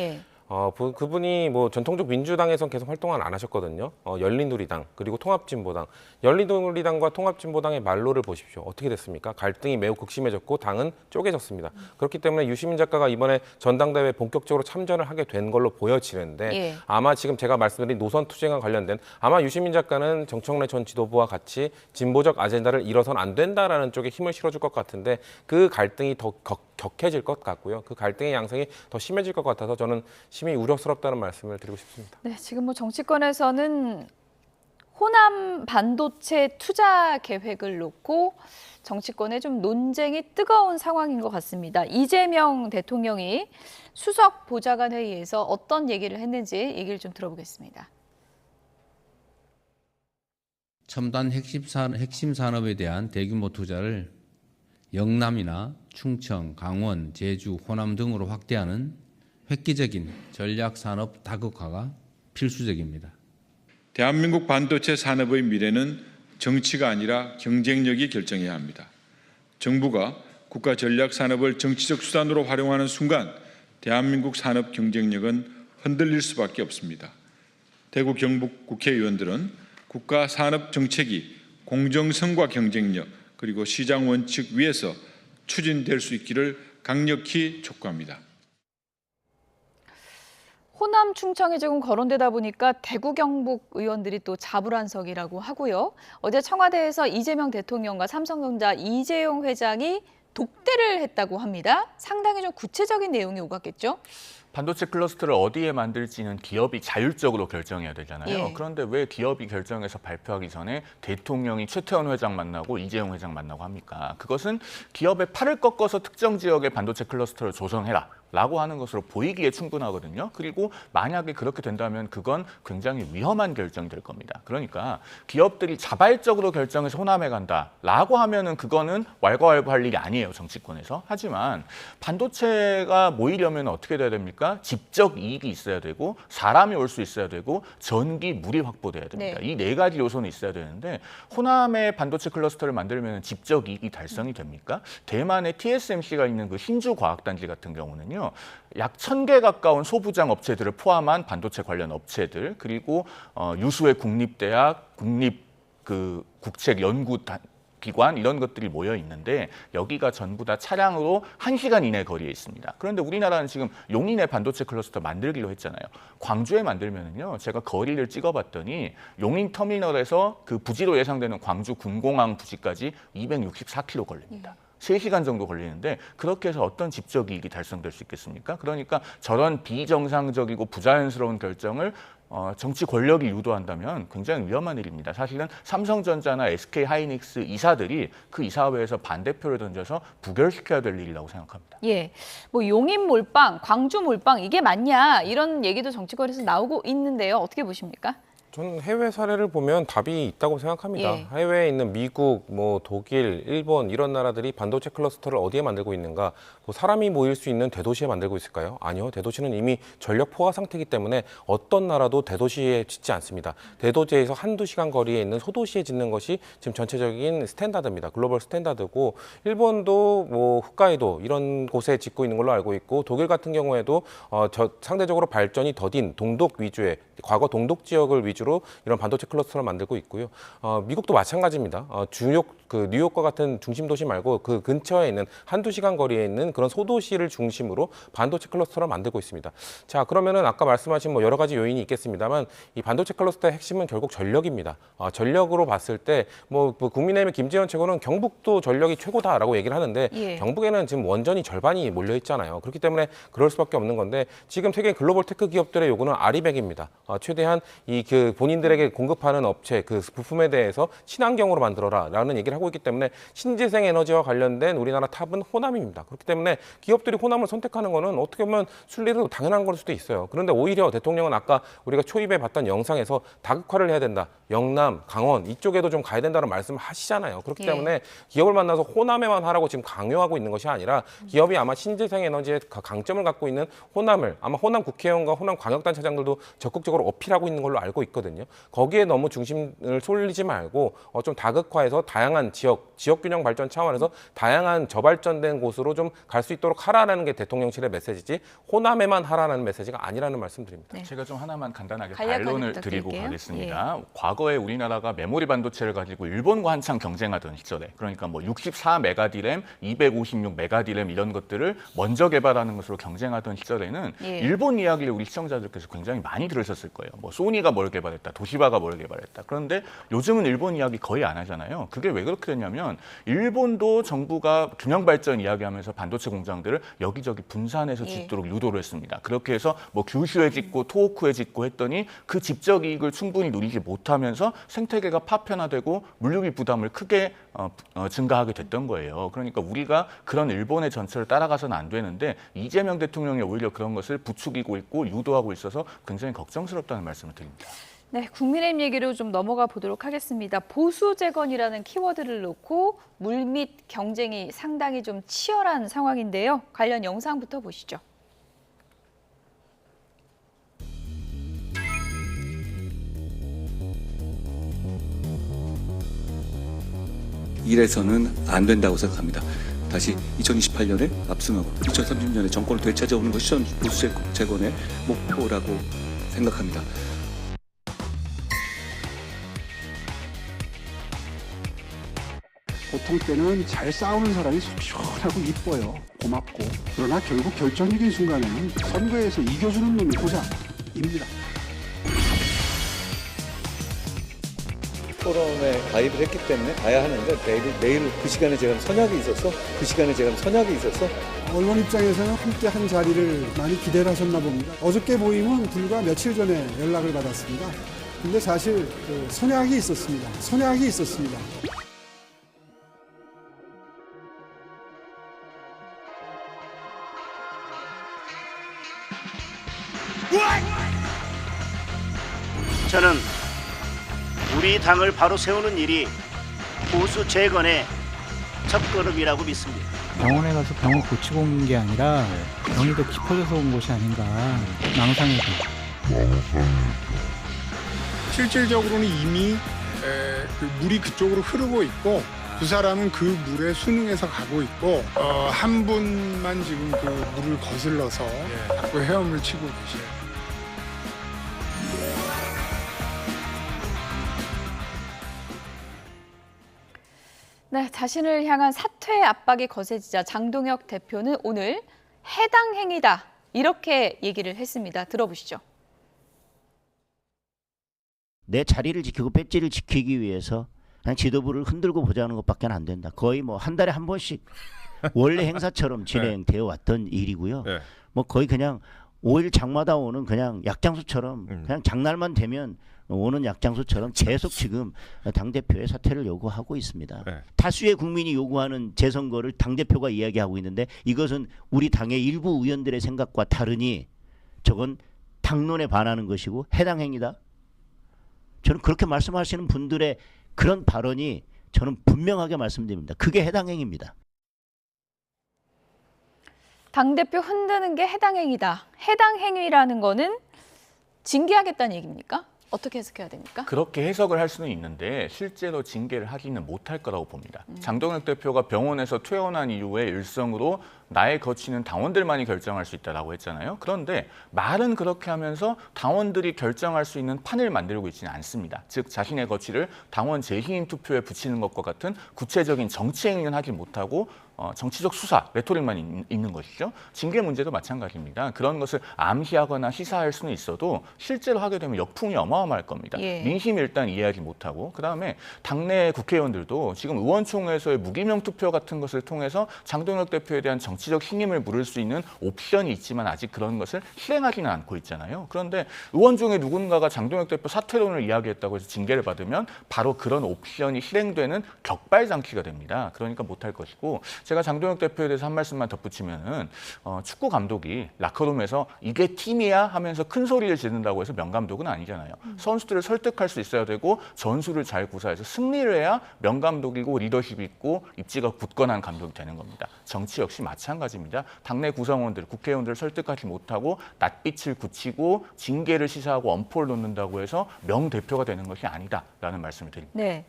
그분이 뭐 전통적 민주당에선 계속 활동을 안 하셨거든요. 열린우리당 그리고 통합진보당. 열린우리당과 통합진보당의 말로를 보십시오. 어떻게 됐습니까? 갈등이 매우 극심해졌고 당은 쪼개졌습니다. 그렇기 때문에 유시민 작가가 이번에 전당대회에 본격적으로 참전을 하게 된 걸로 보여지는데 아마 지금 제가 말씀드린 노선 투쟁과 관련된 아마 유시민 작가는 정청래 전 지도부와 같이 진보적 아젠다를 이뤄선 안 된다라는 쪽에 힘을 실어줄 것 같은데 그 갈등이 더 격해질 것 같고요. 그 갈등의 양상이 더 심해질 것 같아서 저는 심히 우려스럽다는 말씀을 드리고 싶습니다. 네, 지금 뭐 정치권에서는 호남 반도체 투자 계획을 놓고 정치권에 좀 논쟁이 뜨거운 상황인 것 같습니다. 이재명 대통령이 수석 보좌관 회의에서 어떤 얘기를 했는지 얘기를 좀 들어보겠습니다. 첨단 핵심 산업에 대한 대규모 투자를 영남이나 충청, 강원, 제주, 호남 등으로 확대하는 획기적인 전략 산업 다국화가 필수적입니다. 대한민국 반도체 산업의 미래는 정치가 아니라 경쟁력이 결정해야 합니다. 정부가 국가 전략 산업을 정치적 수단으로 활용하는 순간 대한민국 산업 경쟁력은 흔들릴 수밖에 없습니다. 대구 경북 국회의원들은 국가 산업 정책이 공정성과 경쟁력 그리고 시장 원칙 위에서 추진될 수 있기를 강력히 촉구합니다. 호남 충청이 조금 거론되다 보니까 대구 경북 의원들이 또 자불안석이라고 하고요. 어제 청와대에서 이재명 대통령과 삼성전자 이재용 회장이 독대를 했다고 합니다. 상당히 좀 구체적인 내용이 오갔겠죠? 반도체 클러스터를 어디에 만들지는 기업이 자율적으로 결정해야 되잖아요. 예. 그런데 왜 기업이 결정해서 발표하기 전에 대통령이 최태원 회장 만나고 이재용 회장 만나고 합니까? 그것은 기업의 팔을 꺾어서 특정 지역의 반도체 클러스터를 조성해라. 라고 하는 것으로 보이기에 충분하거든요. 그리고 만약에 그렇게 된다면 그건 굉장히 위험한 결정이 될 겁니다. 그러니까 기업들이 자발적으로 결정해서 호남에 간다라고 하면은 그거는 왈가왈부할 일이 아니에요, 정치권에서. 하지만 반도체가 모이려면 어떻게 돼야 됩니까? 직접 이익이 있어야 되고 사람이 올 수 있어야 되고 전기, 물이 확보돼야 됩니다. 네. 이 네 가지 요소는 있어야 되는데 호남에 반도체 클러스터를 만들면 직접 이익이 달성이 됩니까? 대만의 TSMC가 있는 그 신주과학단지 같은 경우는요. 약 1,000개 가까운 소부장 업체들을 포함한 반도체 관련 업체들 그리고 유수의 국립대학, 국책연구기관 이런 것들이 모여 있는데 여기가 전부 다 차량으로 1시간 이내 거리에 있습니다. 그런데 우리나라는 지금 용인에 반도체 클러스터 만들기로 했잖아요. 광주에 만들면은요, 제가 거리를 찍어봤더니 용인 터미널에서 그 부지로 예상되는 광주 군공항 부지까지 264km 걸립니다. 3시간 정도 걸리는데 그렇게 해서 어떤 직접 이익이 달성될 수 있겠습니까? 그러니까 저런 비정상적이고 부자연스러운 결정을 정치 권력이 유도한다면 굉장히 위험한 일입니다. 사실은 삼성전자나 SK하이닉스 이사들이 그 이사회에서 반대표를 던져서 부결시켜야 될 일이라고 생각합니다. 예, 뭐 용인 몰빵, 광주 몰빵 이게 맞냐 이런 얘기도 정치권에서 나오고 있는데요. 어떻게 보십니까? 저는 해외 사례를 보면 답이 있다고 생각합니다. 예. 해외에 있는 미국, 독일, 일본 이런 나라들이 반도체 클러스터를 어디에 만들고 있는가? 사람이 모일 수 있는 대도시에 만들고 있을까요? 아니요. 대도시는 이미 전력 포화 상태이기 때문에 어떤 나라도 대도시에 짓지 않습니다. 대도시에서 한두 시간 거리에 있는 소도시에 짓는 것이 지금 전체적인 스탠다드입니다. 글로벌 스탠다드고 일본도 홋카이도 이런 곳에 짓고 있는 걸로 알고 있고 독일 같은 경우에도 상대적으로 발전이 더딘 동독 위주의 과거 동독 지역을 위주로 이런 반도체 클러스터를 만들고 있고요. 미국도 마찬가지입니다. 뉴욕과 같은 중심 도시 말고 그 근처에 있는 한두 시간 거리에 있는 그런 소도시를 중심으로 반도체 클러스터를 만들고 있습니다. 자, 그러면은 아까 말씀하신 여러 가지 요인이 있겠습니다만 이 반도체 클러스터의 핵심은 결국 전력입니다. 전력으로 봤을 때 국민의힘의 김재원 최고는 경북도 전력이 최고다라고 얘기를 하는데 예. 경북에는 지금 원전이 절반이 몰려 있잖아요. 그렇기 때문에 그럴 수밖에 없는 건데 지금 세계 글로벌 테크 기업들의 요구는 아리백입니다. 최대한 본인들에게 공급하는 업체 그 부품에 대해서 친환경으로 만들어라라는 얘기를 하고 있기 때문에 신재생 에너지와 관련된 우리나라 탑은 호남입니다. 그렇기 때문에 기업들이 호남을 선택하는 거는 어떻게 보면 순리로 당연한 걸 수도 있어요. 그런데 오히려 대통령은 아까 우리가 초입에 봤던 영상에서 다극화를 해야 된다. 영남, 강원 이쪽에도 좀 가야 된다는 말씀을 하시잖아요. 그렇기 때문에 기업을 만나서 호남에만 하라고 지금 강요하고 있는 것이 아니라 기업이 아마 신재생 에너지의 강점을 갖고 있는 호남을 아마 호남 국회의원과 호남 광역단체장들도 적극적으로 어필하고 있는 걸로 알고 있거든요. 거기에 너무 중심을 쏠리지 말고 좀 다극화해서 다양한 지역 균형 발전 차원에서 다양한 저발전된 곳으로 좀 갈 수 있도록 하라는 게 대통령실의 메시지지 호남에만 하라는 메시지가 아니라는 말씀드립니다. 네. 제가 좀 하나만 간단하게 간략하게 반론을 부탁드릴게요. 드리고 가겠습니다. 과거에 우리나라가 메모리 반도체를 가지고 일본과 한창 경쟁하던 시절에 그러니까 64메가디램, 256메가디램 이런 것들을 먼저 개발하는 것으로 경쟁하던 시절에는 일본 이야기를 우리 시청자들께서 굉장히 많이 들으셨을 거예요. 소니가 뭘 개발했다, 도시바가 뭘 개발했다. 그런데 요즘은 일본 이야기 거의 안 하잖아요. 그게 왜 그렇게 됐냐면 일본도 정부가 균형 발전 이야기하면서 반도체 공장들을 여기저기 분산해서 짓도록 유도를 했습니다. 그렇게 해서 규슈에 짓고 토호쿠에 짓고 했더니 그 집적 이익을 충분히 누리지 못하면서 생태계가 파편화되고 물류비 부담을 크게 증가하게 됐던 거예요. 그러니까 우리가 그런 일본의 전철을 따라가서는 안 되는데 이재명 대통령이 오히려 그런 것을 부추기고 있고 유도하고 있어서 굉장히 걱정스럽다는 말씀을 드립니다. 네, 국민의힘 얘기로 좀 넘어가 보도록 하겠습니다. 보수 재건이라는 키워드를 놓고 물밑 경쟁이 상당히 좀 치열한 상황인데요. 관련 영상부터 보시죠. 이래서는 안 된다고 생각합니다. 다시 2028년에 압승하고 2030년에 정권을 되찾아오는 것이 전 보수 재건의 목표라고 생각합니다. 보통 때는 잘 싸우는 사람이 속 시원하고 이뻐요. 고맙고. 그러나 결국 결정적인 순간에는 선거에서 이겨주는 놈이 고장입니다. 토론에 가입을 했기 때문에 가야 하는데 내일 그 시간에 제가 선약이 있어서 언론 입장에서는 함께 한 자리를 많이 기대를 하셨나 봅니다. 어저께 모임은 불과 며칠 전에 연락을 받았습니다. 근데 사실 선약이 있었습니다. 저는 우리 당을 바로 세우는 일이 보수 재건의 첫걸음이라고 믿습니다. 병원에 가서 병을 고치고 온 게 아니라 병이 더 깊어져서 온 것이 아닌가 망상해서. 실질적으로는 이미 물이 그쪽으로 흐르고 있고 두 사람은 그 물에 순응해서 가고 있고 한 분만 지금 그 물을 거슬러서 자꾸 헤엄을 치고 계세요. 네, 자신을 향한 사퇴 압박이 거세지자 장동혁 대표는 오늘 해당 행위다 이렇게 얘기를 했습니다. 들어보시죠. 내 자리를 지키고 배지를 지키기 위해서 그냥 지도부를 흔들고 보자는 것밖에 안 된다. 거의 뭐 한 달에 한 번씩 원래 행사처럼 진행되어 왔던 일이고요. 뭐 거의 그냥 5일 장마다 오는 그냥 약장수처럼 그냥 장날만 되면 오는 약장수처럼 계속 지금 당대표의 사퇴를 요구하고 있습니다. 다수의 국민이 요구하는 재선거를 당대표가 이야기하고 있는데 이것은 우리 당의 일부 의원들의 생각과 다르니 저건 당론에 반하는 것이고 해당 행위다. 저는 그렇게 말씀하시는 분들의 그런 발언이 저는 분명하게 말씀드립니다. 그게 해당 행위입니다. 당대표 흔드는 게 해당 행위다. 해당 행위라는 거는 징계하겠다는 얘기입니까? 어떻게 해석해야 됩니까? 그렇게 해석을 할 수는 있는데 실제로 징계를 하기는 못할 거라고 봅니다. 장동혁 대표가 병원에서 퇴원한 이후에 일성으로 나의 거취는 당원들만이 결정할 수 있다고 했잖아요. 그런데 말은 그렇게 하면서 당원들이 결정할 수 있는 판을 만들고 있지는 않습니다. 즉 자신의 거취를 당원 재희인 투표에 붙이는 것과 같은 구체적인 정치 행위는 하지 못하고 정치적 수사, 레토릭만 있는 것이죠. 징계 문제도 마찬가지입니다. 그런 것을 암시하거나 시사할 수는 있어도 실제로 하게 되면 역풍이 어마어마할 겁니다. 민심이 일단 이해하지 못하고 그다음에 당내 국회의원들도 지금 의원총회에서의 무기명 투표 같은 것을 통해서 장동혁 대표에 대한 정치적 신임을 물을 수 있는 옵션이 있지만 아직 그런 것을 실행하지는 않고 있잖아요. 그런데 의원 중에 누군가가 장동혁 대표 사퇴론을 이야기했다고 해서 징계를 받으면 바로 그런 옵션이 실행되는 격발 장치가 됩니다. 그러니까 못할 것이고 제가 장동혁 대표에 대해서 한 말씀만 덧붙이면은 축구 감독이 라커룸에서 이게 팀이야 하면서 큰 소리를 지른다고 해서 명감독은 아니잖아요. 선수들을 설득할 수 있어야 되고 전술을 잘 구사해서 승리를 해야 명감독이고 리더십이 있고 입지가 굳건한 감독이 되는 겁니다. 정치 역시 마찬가지입니다. 당내 구성원들, 국회의원들을 설득하지 못하고 낯빛을 굳히고 징계를 시사하고 엄포를 놓는다고 해서 명대표가 되는 것이 아니다라는 말씀을 드립니다. 네,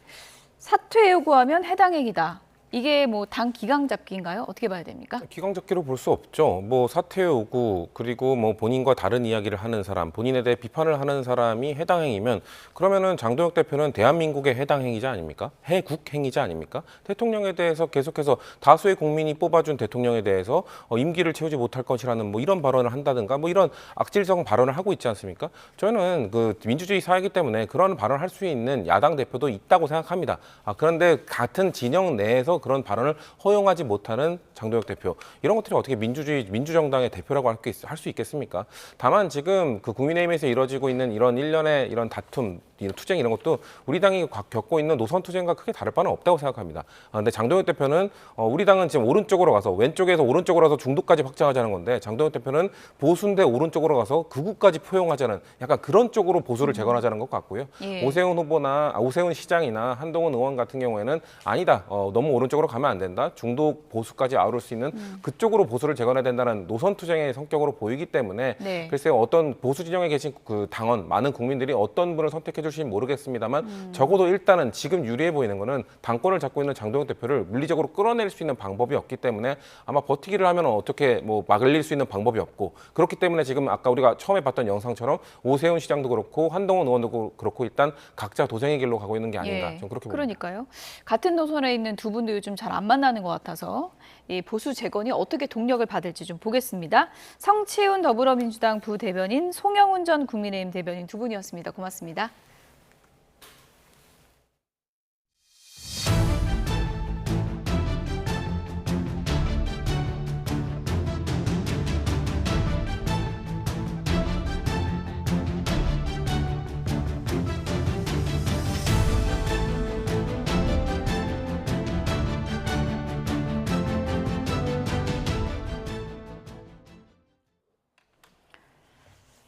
사퇴 요구하면 해당 행위다. 이게 뭐 당 기강 잡기인가요? 어떻게 봐야 됩니까? 기강 잡기로 볼 수 없죠. 뭐 사퇴 요구 그리고 뭐 본인과 다른 이야기를 하는 사람, 본인에 대해 비판을 하는 사람이 해당 행위면 그러면은 장동혁 대표는 대한민국의 해당 행위자 아닙니까? 해국 행위자 아닙니까? 대통령에 대해서 계속해서 다수의 국민이 뽑아준 대통령에 대해서 임기를 채우지 못할 것이라는 뭐 이런 발언을 한다든가 뭐 이런 악질적 발언을 하고 있지 않습니까? 저는 그 민주주의 사회이기 때문에 그런 발언을 할 수 있는 야당 대표도 있다고 생각합니다. 그런데 같은 진영 내에서 그런 발언을 허용하지 못하는 장동혁 대표 이런 것들이 어떻게 민주정당의 대표라고 할 수 있겠습니까? 다만 지금 그 국민의힘에서 이뤄지고 있는 이런 일련의 이런 다툼 투쟁 이런 것도 우리 당이 겪고 있는 노선 투쟁과 크게 다를 바는 없다고 생각합니다. 근데 장동혁 대표는 우리 당은 지금 오른쪽으로 가서 왼쪽에서 오른쪽으로 가서 중도까지 확장하자는 건데 장동혁 대표는 보수인데 오른쪽으로 가서 극우까지 포용하자는 약간 그런 쪽으로 보수를 재건하자는 것 같고요. 예. 오세훈 시장이나 한동훈 의원 같은 경우에는 아니다. 너무 오른쪽으로 가면 안 된다. 중도 보수까지 아우를 수 있는 그쪽으로 보수를 재건해야 된다는 노선 투쟁의 성격으로 보이기 때문에 네. 글쎄요. 어떤 보수 진영에 계신 그 당원 많은 국민들이 어떤 분을 선택해 주실지 모르겠습니다만 적어도 일단은 지금 유리해 보이는 거는 당권을 잡고 있는 장동혁 대표를 물리적으로 끌어낼 수 있는 방법이 없기 때문에 아마 버티기를 하면 어떻게 뭐 막을릴 수 있는 방법이 없고 그렇기 때문에 지금 아까 우리가 처음에 봤던 영상처럼 오세훈 시장도 그렇고 한동훈 의원도 그렇고 일단 각자 도생의 길로 가고 있는 게 아닌가 좀 그렇게 봅니다. 그러니까요. 같은 노선에 있는 두 분도 요즘 잘 안 만나는 것 같아서 이 보수 재건이 어떻게 동력을 받을지 좀 보겠습니다. 성치훈 더불어민주당 부대변인, 송영훈 전 국민의힘 대변인 두 분이었습니다. 고맙습니다.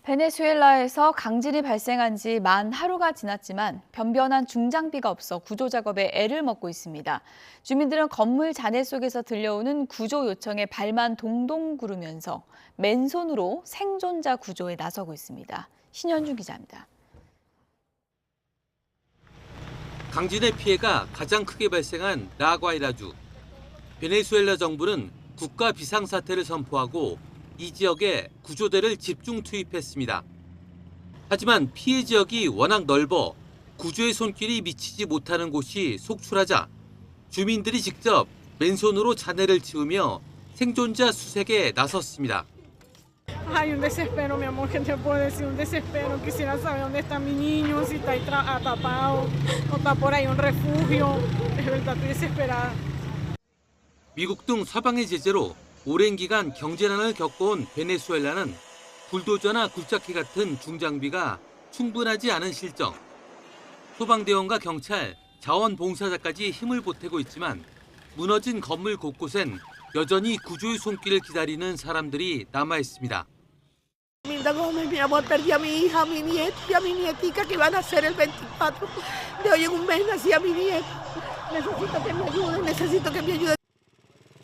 베네수엘라에서 강진이 발생한 지 만 하루가 지났지만 변변한 중장비가 없어 구조 작업에 애를 먹고 있습니다. 주민들은 건물 잔해 속에서 들려오는 구조 요청에 발만 동동 구르면서 맨손으로 생존자 구조에 나서고 있습니다. 신현주 기자입니다. 강진의 피해가 가장 크게 발생한 라과이라주. 베네수엘라 정부는 국가 비상사태를 선포하고 이 지역에 구조대를 집중 투입했습니다. 하지만 피해 지역이 워낙 넓어 구조의 손길이 미치지 못하는 곳이 속출하자 주민들이 직접 맨손으로 잔해를 치우며 생존자 수색에 나섰습니다. Hay un desespero, mi amor, que te puedo decir, un desespero. Quisiera saber dónde está mi niño, si está ahí atrapado, o está por ahí un refugio. De verdad, estoy desesperada. 미국 등 서방의 제재로 오랜 기간 경제난을 겪어온 베네수엘라는 불도저나 굴착기 같은 중장비가 충분하지 않은 실정. 소방대원과 경찰, 자원봉사자까지 힘을 보태고 있지만 무너진 건물 곳곳엔 여전히 구조의 손길을 기다리는 사람들이 남아 있습니다. Milda Gómez, mi amor, perdí a mi hija, a mi nieto y a mi nietica que van a ser el 24 de hoy en un mes nací a mi nieto. Necesito que me ayuden, necesito que me ayuden.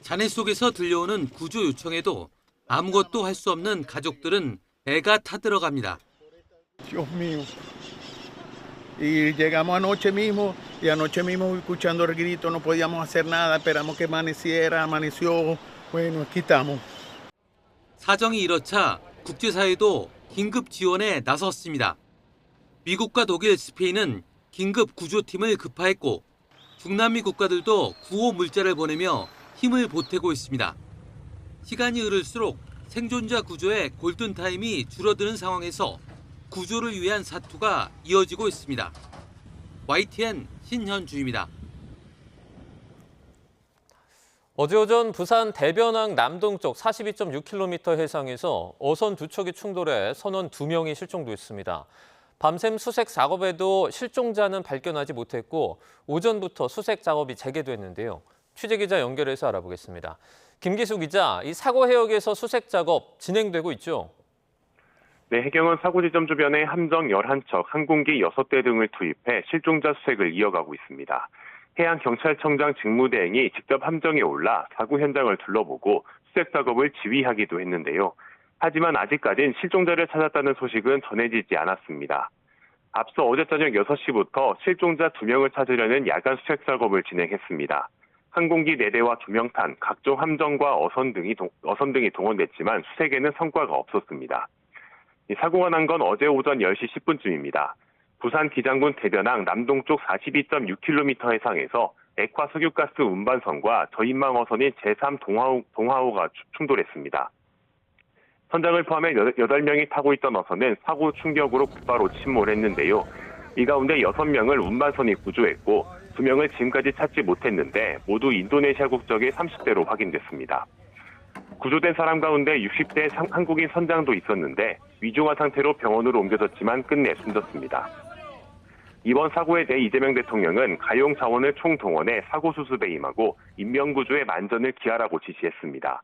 잔해 속에서 들려오는 구조 요청에도 아무것도 할 수 없는 가족들은 애가 타들어갑니다. Dios mío. Y llegamos anoche mismo y anoche mismo escuchando el grito no podíamos hacer nada, esperamos que amaneciera, amaneció, bueno, aquí estamos. 사정이 이렇자 국제사회도 긴급 지원에 나섰습니다. 미국과 독일, 스페인은 긴급 구조팀을 급파했고 중남미 국가들도 구호 물자를 보내며 힘을 보태고 있습니다. 시간이 흐를수록 생존자 구조의 골든타임이 줄어드는 상황에서 구조를 위한 사투가 이어지고 있습니다. YTN 신현주입니다. 어제 오전 부산 대변항 남동쪽 42.6km 해상에서 어선 두 척이 충돌해 선원 2명이 실종됐습니다. 밤샘 수색 작업에도 실종자는 발견하지 못했고 오전부터 수색 작업이 재개됐는데요. 취재기자 연결해서 알아보겠습니다. 김기수 기자, 이 사고 해역에서 수색 작업 진행되고 있죠? 네, 해경은 사고 지점 주변에 함정 11척, 항공기 6대 등을 투입해 실종자 수색을 이어가고 있습니다. 해양경찰청장 직무대행이 직접 함정에 올라 사고 현장을 둘러보고 수색 작업을 지휘하기도 했는데요. 하지만 아직까진 실종자를 찾았다는 소식은 전해지지 않았습니다. 앞서 어제 저녁 6시부터 실종자 2명을 찾으려는 야간 수색 작업을 진행했습니다. 항공기 4대와 조명탄, 각종 함정과 어선 등이 동원됐지만 수색에는 성과가 없었습니다. 사고가 난 건 어제 오전 10시 10분쯤입니다. 부산 기장군 대변항 남동쪽 42.6km 해상에서 액화 석유가스 운반선과 저인망 어선인 제3 동화호가 충돌했습니다. 선장을 포함해 8명이 타고 있던 어선은 사고 충격으로 곧바로 침몰했는데요. 이 가운데 6명을 운반선이 구조했고 2명을 지금까지 찾지 못했는데 모두 인도네시아 국적의 30대로 확인됐습니다. 구조된 사람 가운데 60대 한국인 선장도 있었는데 위중한 상태로 병원으로 옮겨졌지만 끝내 숨졌습니다. 이번 사고에 대해 이재명 대통령은 가용 자원을 총동원해 사고 수습에 임하고 인명구조에 만전을 기하라고 지시했습니다.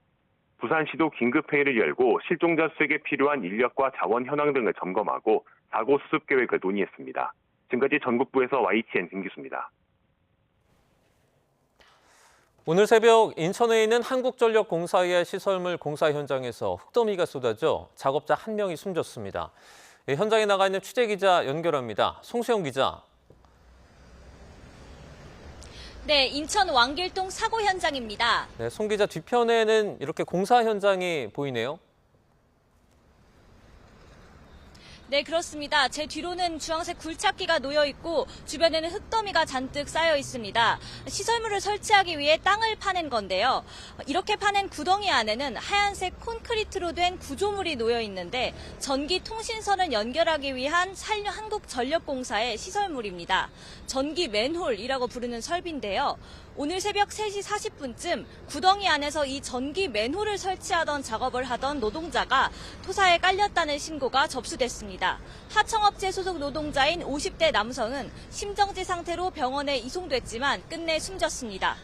부산시도 긴급회의를 열고 실종자 수색에 필요한 인력과 자원 현황 등을 점검하고 사고 수습 계획을 논의했습니다. 지금까지 전국부에서 YTN 김기수입니다. 오늘 새벽 인천에 있는 한국전력공사의 시설물 공사 현장에서 흙더미가 쏟아져 작업자 1명이 숨졌습니다. 현장에 나가 있는 취재기자 연결합니다. 송수영 기자. 네, 인천 왕길동 사고 현장입니다. 네, 송 기자 뒤편에는 이렇게 공사 현장이 보이네요. 네, 그렇습니다. 제 뒤로는 주황색 굴착기가 놓여 있고 주변에는 흙더미가 잔뜩 쌓여 있습니다. 시설물을 설치하기 위해 땅을 파낸 건데요. 이렇게 파낸 구덩이 안에는 하얀색 콘크리트로 된 구조물이 놓여 있는데 전기 통신선을 연결하기 위한 한국전력공사의 시설물입니다. 전기 맨홀이라고 부르는 설비인데요. 오늘 새벽 3시 40분쯤 구덩이 안에서 이 전기 맨홀을 설치하던 작업을 하던 노동자가 토사에 깔렸다는 신고가 접수됐습니다. 하청업체 소속 노동자인 50대 남성은 심정지 상태로 병원에 이송됐지만 끝내 숨졌습니다.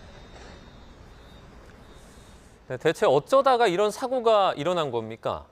네, 대체 어쩌다가 이런 사고가 일어난 겁니까?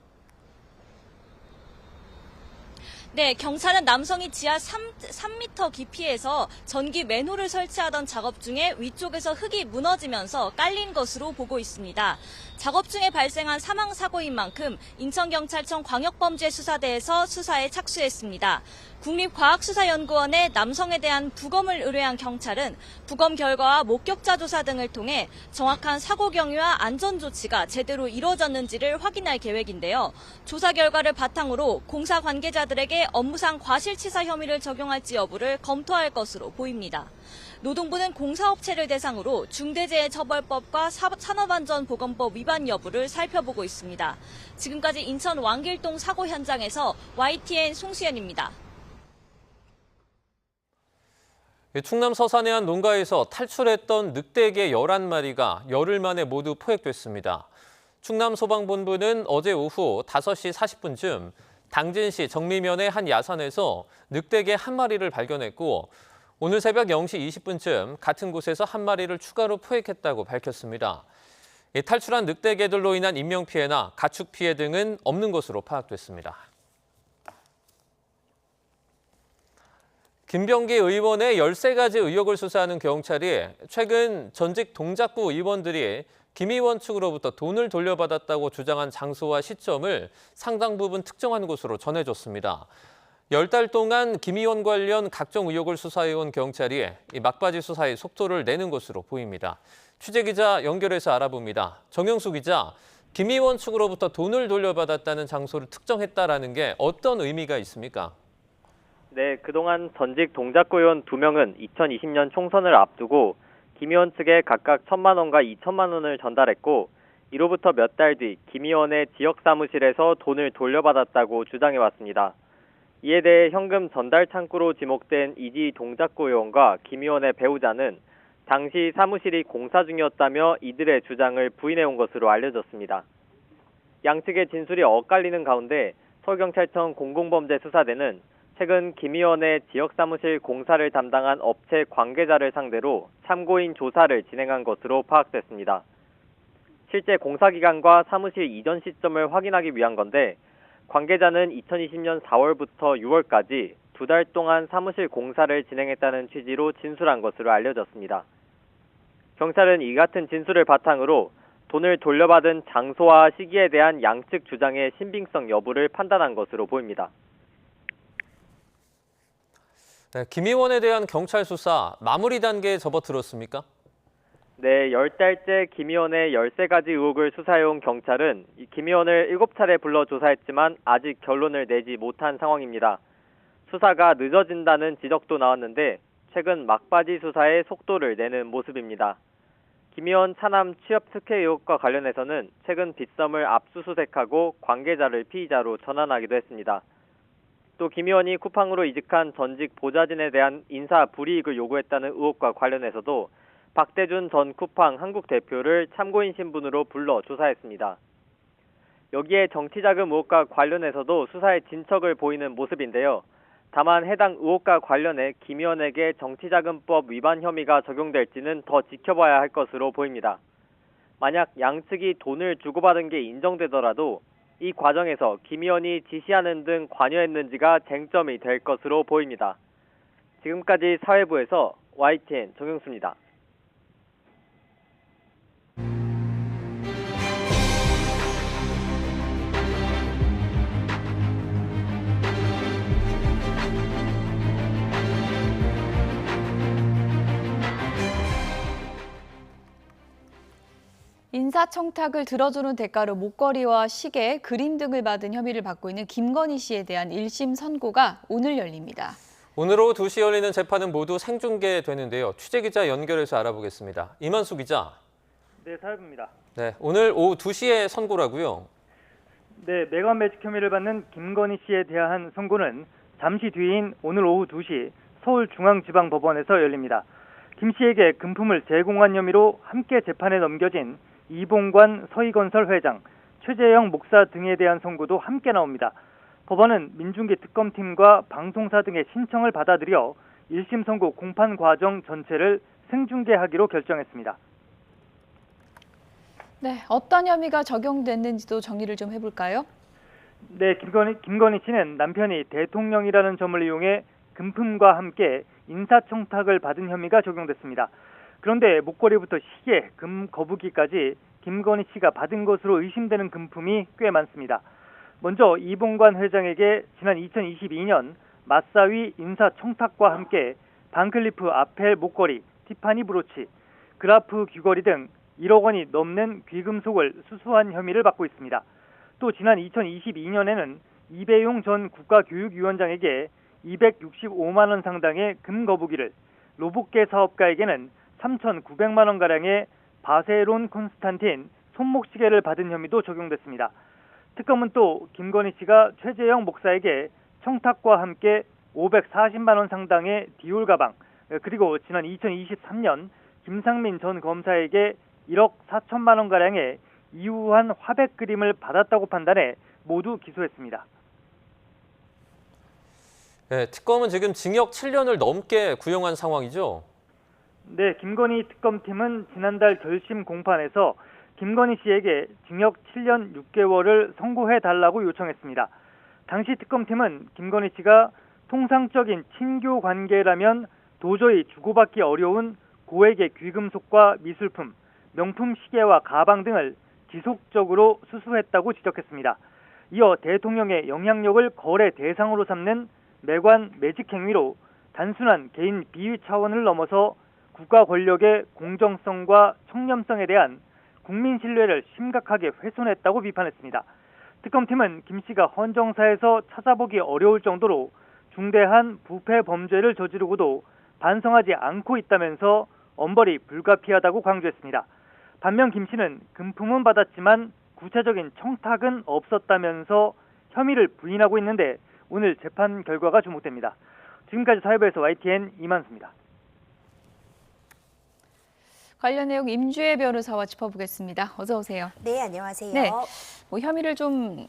네, 경찰은 남성이 지하 3m 깊이에서 전기 맨홀을 설치하던 작업 중에 위쪽에서 흙이 무너지면서 깔린 것으로 보고 있습니다. 작업 중에 발생한 사망 사고인 만큼 인천경찰청 광역범죄수사대에서 수사에 착수했습니다. 국립과학수사연구원에 남성에 대한 부검을 의뢰한 경찰은 부검 결과와 목격자 조사 등을 통해 정확한 사고 경위와 안전 조치가 제대로 이루어졌는지를 확인할 계획인데요. 조사 결과를 바탕으로 공사 관계자들에게 업무상 과실치사 혐의를 적용할지 여부를 검토할 것으로 보입니다. 노동부는 공사업체를 대상으로 중대재해처벌법과 산업안전보건법 위반 여부를 살펴보고 있습니다. 지금까지 인천 왕길동 사고 현장에서 YTN 송수연입니다. 충남 서산의 한 농가에서 탈출했던 늑대개 11마리가 열흘 만에 모두 포획됐습니다. 충남소방본부는 어제 오후 5시 40분쯤 당진시 정미면의 한 야산에서 늑대개 1마리를 발견했고 오늘 새벽 0시 20분쯤 같은 곳에서 1마리를 추가로 포획했다고 밝혔습니다. 탈출한 늑대개들로 인한 인명피해나 가축피해 등은 없는 것으로 파악됐습니다. 김병기 의원의 13가지 의혹을 수사하는 경찰이 최근 전직 동작구 의원들이 김 의원 측으로부터 돈을 돌려받았다고 주장한 장소와 시점을 상당 부분 특정한 것으로 전해졌습니다. 10달 동안 김 의원 관련 각종 의혹을 수사해온 경찰이 이 막바지 수사에 속도를 내는 것으로 보입니다. 취재기자 연결해서 알아봅니다. 정영수 기자, 김 의원 측으로부터 돈을 돌려받았다는 장소를 특정했다라는 게 어떤 의미가 있습니까? 네, 그동안 전직 동작구 의원 2명은 2020년 총선을 앞두고 김 의원 측에 각각 1,000만 원과 2천만 원을 전달했고 이로부터 몇 달 뒤 김 의원의 지역 사무실에서 돈을 돌려받았다고 주장해왔습니다. 이에 대해 현금 전달 창구로 지목된 이지 동작구 의원과 김 의원의 배우자는 당시 사무실이 공사 중이었다며 이들의 주장을 부인해온 것으로 알려졌습니다. 양측의 진술이 엇갈리는 가운데 서울경찰청 공공범죄수사대는 최근 김 의원의 지역사무실 공사를 담당한 업체 관계자를 상대로 참고인 조사를 진행한 것으로 파악됐습니다. 실제 공사 기간과 사무실 이전 시점을 확인하기 위한 건데 관계자는 2020년 4월부터 6월까지 2달 동안 사무실 공사를 진행했다는 취지로 진술한 것으로 알려졌습니다. 경찰은 이 같은 진술을 바탕으로 돈을 돌려받은 장소와 시기에 대한 양측 주장의 신빙성 여부를 판단한 것으로 보입니다. 네, 김 의원에 대한 경찰 수사 마무리 단계에 접어들었습니까? 네, 10달째 김 의원의 13가지 의혹을 수사해온 경찰은 김 의원을 7차례 불러 조사했지만 아직 결론을 내지 못한 상황입니다. 수사가 늦어진다는 지적도 나왔는데 최근 막바지 수사에 속도를 내는 모습입니다. 김 의원 차남 취업 특혜 의혹과 관련해서는 최근 빗썸을 압수수색하고 관계자를 피의자로 전환하기도 했습니다. 또 김 의원이 쿠팡으로 이직한 전직 보좌진에 대한 인사 불이익을 요구했다는 의혹과 관련해서도 박대준 전 쿠팡 한국 대표를 참고인 신분으로 불러 조사했습니다. 여기에 정치자금 의혹과 관련해서도 수사에 진척을 보이는 모습인데요. 다만 해당 의혹과 관련해 김 의원에게 정치자금법 위반 혐의가 적용될지는 더 지켜봐야 할 것으로 보입니다. 만약 양측이 돈을 주고받은 게 인정되더라도 이 과정에서 김 의원이 지시하는 등 관여했는지가 쟁점이 될 것으로 보입니다. 지금까지 사회부에서 YTN 정영수입니다. 인사청탁을 들어주는 대가로 목걸이와 시계, 그림 등을 받은 혐의를 받고 있는 김건희 씨에 대한 1심 선고가 오늘 열립니다. 오늘 오후 2시 열리는 재판은 모두 생중계되는데요. 취재기자 연결해서 알아보겠습니다. 이만수 기자. 네, 사회부입니다. 네, 오늘 오후 2시에 선고라고요? 네, 매관 매직 혐의를 받는 김건희 씨에 대한 선고는 잠시 뒤인 오늘 오후 2시 서울중앙지방법원에서 열립니다. 김 씨에게 금품을 제공한 혐의로 함께 재판에 넘겨진 이봉관 서희건설 회장, 최재형 목사 등에 대한 선고도 함께 나옵니다. 법원은 민중기 특검팀과 방송사 등의 신청을 받아들여 1심 선고 공판 과정 전체를 생중계하기로 결정했습니다. 네, 어떤 혐의가 적용됐는지도 정리를 좀 해볼까요? 네, 김건희 씨는 남편이 대통령이라는 점을 이용해 금품과 함께 인사청탁을 받은 혐의가 적용됐습니다. 그런데 목걸이부터 시계, 금 거북이까지 김건희 씨가 받은 것으로 의심되는 금품이 꽤 많습니다. 먼저 이봉관 회장에게 지난 2022년 맞사위 인사청탁과 함께 반클리프 아펠 목걸이, 티파니 브로치, 그라프 귀걸이 등 1억 원이 넘는 귀금속을 수수한 혐의를 받고 있습니다. 또 지난 2022년에는 이배용 전 국가교육위원장에게 265만 원 상당의 금거북이를, 로봇계 사업가에게는 3,900만 원가량의 바세론 콘스탄틴 손목시계를 받은 혐의도 적용됐습니다. 특검은 또 김건희 씨가 최재형 목사에게 청탁과 함께 540만 원 상당의 디올 가방, 그리고 지난 2023년 김상민 전 검사에게 1억 4천만 원가량의 이우한 화백 그림을 받았다고 판단해 모두 기소했습니다. 네, 특검은 지금 징역 7년을 넘게 구형한 상황이죠? 네, 김건희 특검팀은 지난달 결심 공판에서 김건희 씨에게 징역 7년 6개월을 선고해달라고 요청했습니다. 당시 특검팀은 김건희 씨가 통상적인 친교 관계라면 도저히 주고받기 어려운 고액의 귀금속과 미술품, 명품 시계와 가방 등을 지속적으로 수수했다고 지적했습니다. 이어 대통령의 영향력을 거래 대상으로 삼는 매관 매직 행위로 단순한 개인 비위 차원을 넘어서 국가 권력의 공정성과 청렴성에 대한 국민 신뢰를 심각하게 훼손했다고 비판했습니다. 특검팀은 김 씨가 헌정사에서 찾아보기 어려울 정도로 중대한 부패 범죄를 저지르고도 반성하지 않고 있다면서 엄벌이 불가피하다고 강조했습니다. 반면 김 씨는 금품은 받았지만 구체적인 청탁은 없었다면서 혐의를 부인하고 있는데 오늘 재판 결과가 주목됩니다. 지금까지 사회부에서 YTN 이만수입니다. 관련 내용 임주혜 변호사와 짚어보겠습니다. 어서 오세요. 네, 안녕하세요. 네, 혐의를 좀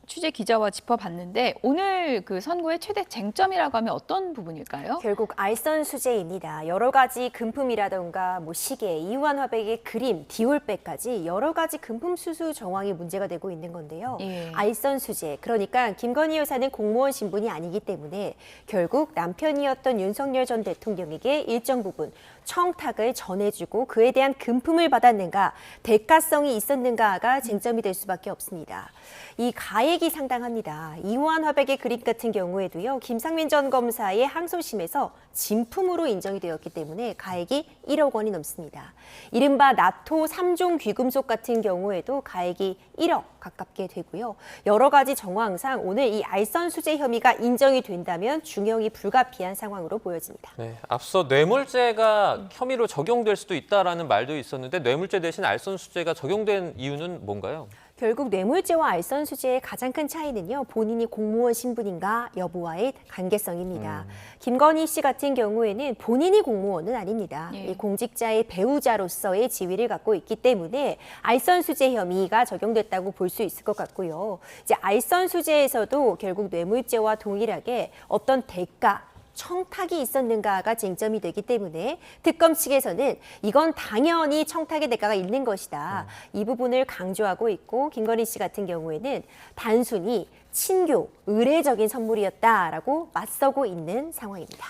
취재 기자와 짚어봤는데 오늘 그 선고의 최대 쟁점이라고 하면 어떤 부분일까요? 결국 알선 수재입니다. 여러 가지 금품이라던가 시계, 이우한 화백의 그림, 디올백까지 여러 가지 금품 수수 정황이 문제가 되고 있는 건데요. 예. 알선 수재, 그러니까 김건희 여사는 공무원 신분이 아니기 때문에 결국 남편이었던 윤석열 전 대통령에게 일정 부분 청탁을 전해주고 그에 대한 금품을 받았는가, 대가성이 있었는가가 쟁점이 될 수밖에 없습니다. 이 가액이 상당합니다. 이우한 화백의 그림 같은 경우에도요, 김상민 전 검사의 항소심에서 진품으로 인정이 되었기 때문에 가액이 1억 원이 넘습니다. 이른바 나토 3종 귀금속 같은 경우에도 가액이 1억 가깝게 되고요. 여러 가지 정황상 오늘 이 알선 수재 혐의가 인정이 된다면 중형이 불가피한 상황으로 보여집니다. 네, 앞서 뇌물죄가 혐의로 적용될 수도 있다라는 말도 있었는데 뇌물죄 대신 알선 수재가 적용된 이유는 뭔가요? 결국 뇌물죄와 알선수재의 가장 큰 차이는요, 본인이 공무원 신분인가 여부와의 관계성입니다. 김건희 씨 같은 경우에는 본인이 공무원은 아닙니다. 이 공직자의 배우자로서의 지위를 갖고 있기 때문에 알선수재 혐의가 적용됐다고 볼 수 있을 것 같고요. 이제 알선수재에서도 결국 뇌물죄와 동일하게 어떤 대가, 청탁이 있었는가가 쟁점이 되기 때문에 특검 측에서는 이건 당연히 청탁의 대가가 있는 것이다. 이 부분을 강조하고 있고 김건희 씨 같은 경우에는 단순히 친교, 의례적인 선물이었다라고 맞서고 있는 상황입니다.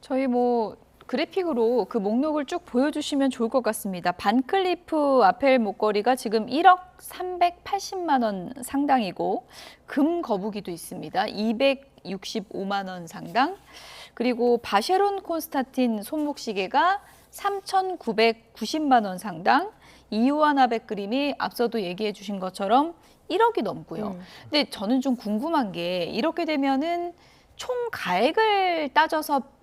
저희 그래픽으로 그 목록을 쭉 보여주시면 좋을 것 같습니다. 반클리프 아펠 목걸이가 지금 1억 380만 원 상당이고 금 거북이도 있습니다. 265만 원 상당. 그리고 바쉐론 콘스탄틴 손목시계가 3,990만 원 상당. 이유한 아백 그림이 앞서도 얘기해 주신 것처럼 1억이 넘고요. 근데 저는 좀 궁금한 게 이렇게 되면은 총 가액을 따져서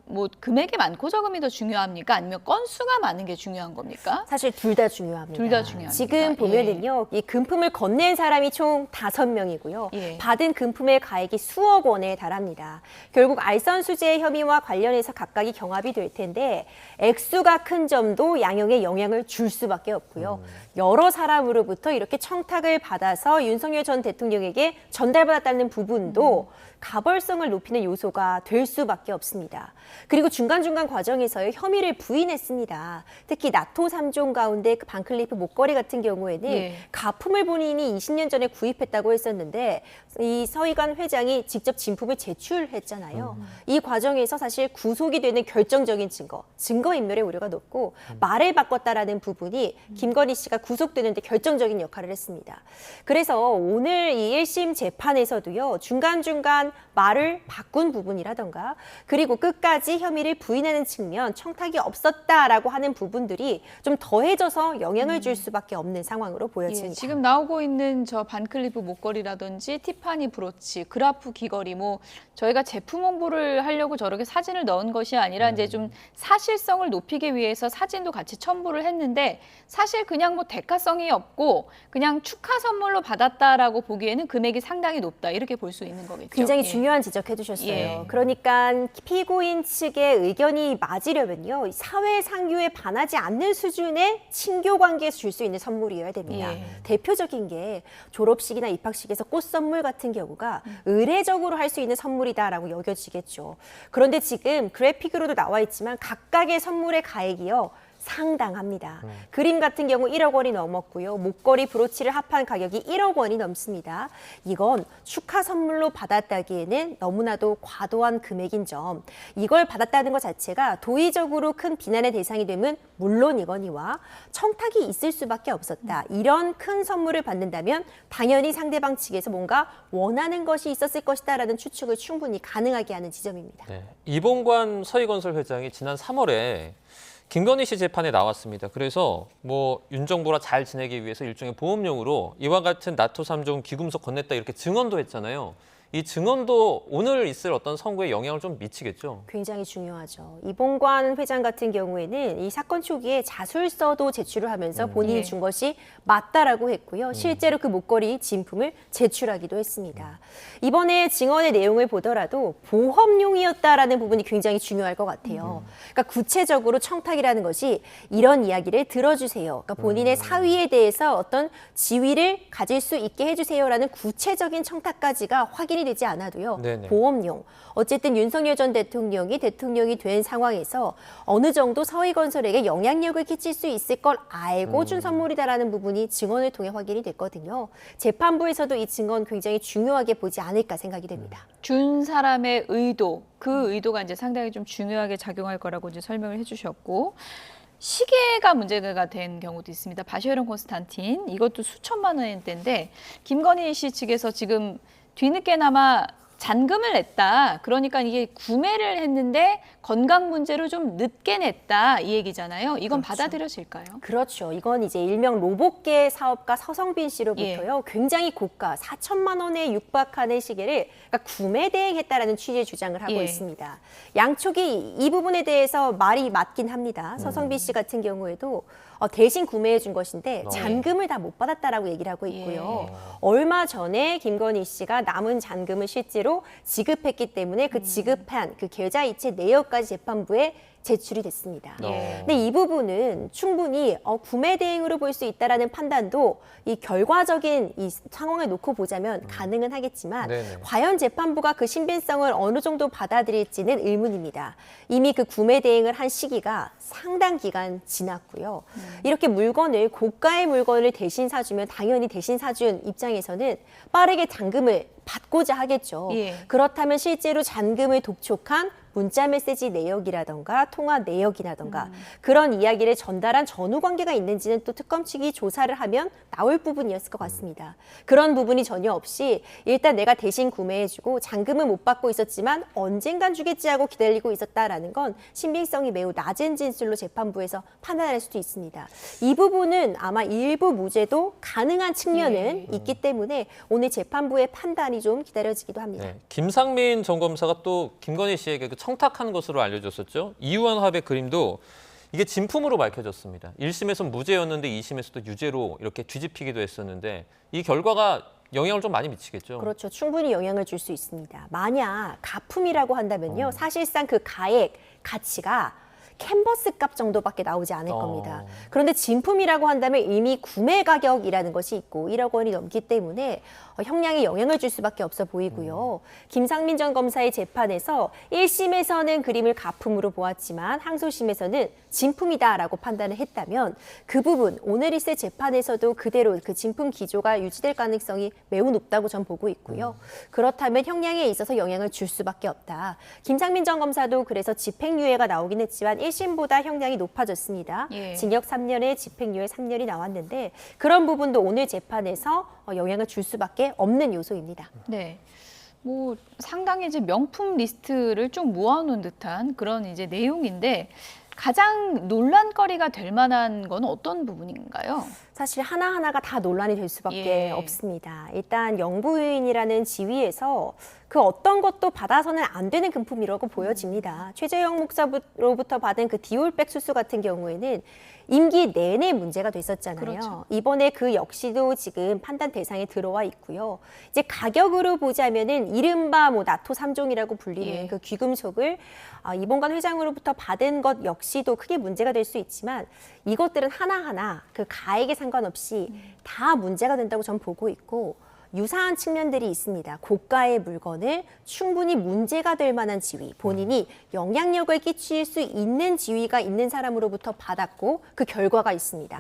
금액이 많고 적음이 더 중요합니까? 아니면 건수가 많은 게 중요한 겁니까? 사실 둘 다 중요합니다. 둘 다 중요합니다. 지금 보면은요, 이 금품을 건넨 사람이 총 5명이고요. 받은 금품의 가액이 수억 원에 달합니다. 결국 알선수재 혐의와 관련해서 각각이 경합이 될 텐데 액수가 큰 점도 양형에 영향을 줄 수밖에 없고요. 여러 사람으로부터 이렇게 청탁을 받아서 윤석열 전 대통령에게 전달받았다는 부분도 가벌성을 높이는 요소가 될 수밖에 없습니다. 그리고 중간중간 과정에서 혐의를 부인했습니다. 특히 나토 3종 가운데 그 반클리프 목걸이 같은 경우에는 가품을 본인이 20년 전에 구입했다고 했었는데 이 서희관 회장이 직접 진품을 제출했잖아요. 이 과정에서 사실 구속이 되는 결정적인 증거인멸의 우려가 높고 말을 바꿨다라는 부분이 김건희 씨가 구속되는 데 결정적인 역할을 했습니다. 그래서 오늘 이 1심 재판에서도요, 중간중간 말을 바꾼 부분이라던가 그리고 끝까지 혐의를 부인하는 측면, 청탁이 없었다라고 하는 부분들이 좀 더해져서 영향을 줄 수밖에 없는 상황으로 보여집니다. 지금 나오고 있는 저 반클리프 목걸이라든지 티파니 브로치, 그라프 귀걸이 저희가 제품 홍보를 하려고 저렇게 사진을 넣은 것이 아니라 이제 좀 사실성을 높이기 위해서 사진도 같이 첨부를 했는데 사실 그냥 대가성이 없고 그냥 축하 선물로 받았다라고 보기에는 금액이 상당히 높다 이렇게 볼 수 있는 거겠죠. 굉장히 중요한 지적해 주셨어요. 그러니까 피고인 측의 의견이 맞으려면요, 사회 상규에 반하지 않는 수준의 친교 관계에서 줄 수 있는 선물이어야 됩니다. 대표적인 게 졸업식이나 입학식에서 꽃 선물 같은 경우가 의례적으로 할 수 있는 선물이다라고 여겨지겠죠. 그런데 지금 그래픽으로도 나와 있지만 각각의 선물의 가액이요, 상당합니다. 그림 같은 경우 1억 원이 넘었고요. 목걸이, 브로치를 합한 가격이 1억 원이 넘습니다. 이건 축하 선물로 받았다기에는 너무나도 과도한 금액인 점. 이걸 받았다는 것 자체가 도의적으로 큰 비난의 대상이 되면 물론이거니와 청탁이 있을 수밖에 없었다. 이런 큰 선물을 받는다면 당연히 상대방 측에서 뭔가 원하는 것이 있었을 것이다라는 추측을 충분히 가능하게 하는 지점입니다. 이봉관 서희건설 회장이 지난 3월에 김건희 씨 재판에 나왔습니다. 그래서 윤 정부랑 잘 지내기 위해서 일종의 보험용으로 이와 같은 나토 3종 귀금속 건넸다 이렇게 증언도 했잖아요. 이 증언도 오늘 있을 어떤 선고에 영향을 좀 미치겠죠? 굉장히 중요하죠. 이봉관 회장 같은 경우에는 이 사건 초기에 자술서도 제출을 하면서 본인이 준 것이 맞다라고 했고요. 실제로 그 목걸이 진품을 제출하기도 했습니다. 이번에 증언의 내용을 보더라도 보험용이었다라는 부분이 굉장히 중요할 것 같아요. 그러니까 구체적으로 청탁이라는 것이 이런 이야기를 들어주세요. 그러니까 본인의 사위에 대해서 어떤 지위를 가질 수 있게 해주세요라는 구체적인 청탁까지가 확인이 되지 않아도요. 보험용. 어쨌든 윤석열 전 대통령이 된 상황에서 어느 정도 서희건설에게 영향력을 끼칠 수 있을 걸 알고 준 선물이다라는 부분이 증언을 통해 확인이 됐거든요. 재판부에서도 이 증언 굉장히 중요하게 보지 않을까 생각이 됩니다. 준 사람의 의도, 그 의도가 이제 상당히 좀 중요하게 작용할 거라고 이제 설명을 해주셨고, 시계가 문제가 된 경우도 있습니다. 바쉐론 콘스탄틴, 이것도 수천만 원대인데 김건희 씨 측에서 지금 뒤늦게나마 잔금을 냈다. 그러니까 이게 구매를 했는데 건강 문제로 좀 늦게 냈다 이 얘기잖아요. 이건 받아들여질까요? 그렇죠. 이건 이제 일명 로봇계 사업가 서성빈 씨로부터요. 굉장히 고가 4천만 원에 육박하는 시계를 그러니까 구매 대행했다라는 취지의 주장을 하고 있습니다. 양쪽이 이 부분에 대해서 말이 맞긴 합니다. 서성빈 씨 같은 경우에도 대신 구매해 준 것인데 잔금을 다 못 받았다라고 얘기를 하고 있고요. 얼마 전에 김건희 씨가 남은 잔금을 실제로 지급했기 때문에 그 지급한 그 계좌이체 내역까지 재판부에 제출이 됐습니다. 근데 이 부분은 충분히 구매 대행으로 볼 수 있다라는 판단도 이 결과적인 이 상황을 놓고 보자면 가능은 하겠지만 과연 재판부가 그 신빙성을 어느 정도 받아들일지는 의문입니다. 이미 그 구매 대행을 한 시기가 상당 기간 지났고요. 이렇게 물건을 고가의 물건을 대신 사주면 당연히 대신 사준 입장에서는 빠르게 잔금을 받고자 하겠죠. 그렇다면 실제로 잔금을 독촉한 문자 메시지 내역이라던가 통화 내역이라던가 그런 이야기를 전달한 전후 관계가 있는지는 또 특검 측이 조사를 하면 나올 부분이었을 것 같습니다. 그런 부분이 전혀 없이 일단 내가 대신 구매해주고 잔금은 못 받고 있었지만 언젠간 주겠지 하고 기다리고 있었다라는 건 신빙성이 매우 낮은 진술로 재판부에서 판단할 수도 있습니다. 이 부분은 아마 일부 무죄도 가능한 측면은 있기 때문에 오늘 재판부의 판단이 좀 기다려지기도 합니다. 김상민 전 검사가 또 김건희 씨에게 그 청탁한 것으로 알려졌었죠. 이우원 화합의 그림도 이게 진품으로 밝혀졌습니다. 1심에서는 무죄였는데 2심에서도 유죄로 이렇게 뒤집히기도 했었는데 이 결과가 영향을 좀 많이 미치겠죠. 그렇죠. 충분히 영향을 줄 수 있습니다. 만약 가품이라고 한다면요. 사실상 그 가액 가치가 캔버스 값 정도밖에 나오지 않을 겁니다. 그런데 진품이라고 한다면 이미 구매 가격이라는 것이 있고 1억 원이 넘기 때문에 형량에 영향을 줄 수밖에 없어 보이고요. 김상민 전 검사의 재판에서 1심에서는 그림을 가품으로 보았지만 항소심에서는 진품이다라고 판단을 했다면 그 부분 오늘 있을 재판에서도 그대로 그 진품 기조가 유지될 가능성이 매우 높다고 전 보고 있고요. 그렇다면 형량에 있어서 영향을 줄 수밖에 없다. 김상민 전 검사도 그래서 집행유예가 나오긴 했지만 1심보다 형량이 높아졌습니다. 징역 3년에 집행유예 3년이 나왔는데 그런 부분도 오늘 재판에서 영향을 줄 수밖에 없는 요소입니다. 네. 뭐 상당히 이제 명품 리스트를 쭉 모아놓은 듯한 그런 이제 내용인데 가장 논란거리가 될 만한 건 어떤 부분인가요? 사실 하나하나가 다 논란이 될 수밖에 없습니다. 일단 영부인이라는 지위에서 그 어떤 것도 받아서는 안 되는 금품이라고 보여집니다. 최재형 목사로부터 받은 그 디올백 수수 같은 경우에는 임기 내내 문제가 됐었잖아요. 이번에 그 역시도 지금 판단 대상에 들어와 있고요. 이제 가격으로 보자면은 이른바 뭐 나토 3종이라고 불리는 그 귀금속을 이봉관 회장으로부터 받은 것 역시도 크게 문제가 될 수 있지만 이것들은 하나하나 그 가액에 상관없이 다 문제가 된다고 전 보고 있고 유사한 측면들이 있습니다. 고가의 물건을 충분히 문제가 될 만한 지위, 본인이 영향력을 끼칠 수 있는 지위가 있는 사람으로부터 받았고 그 결과가 있습니다.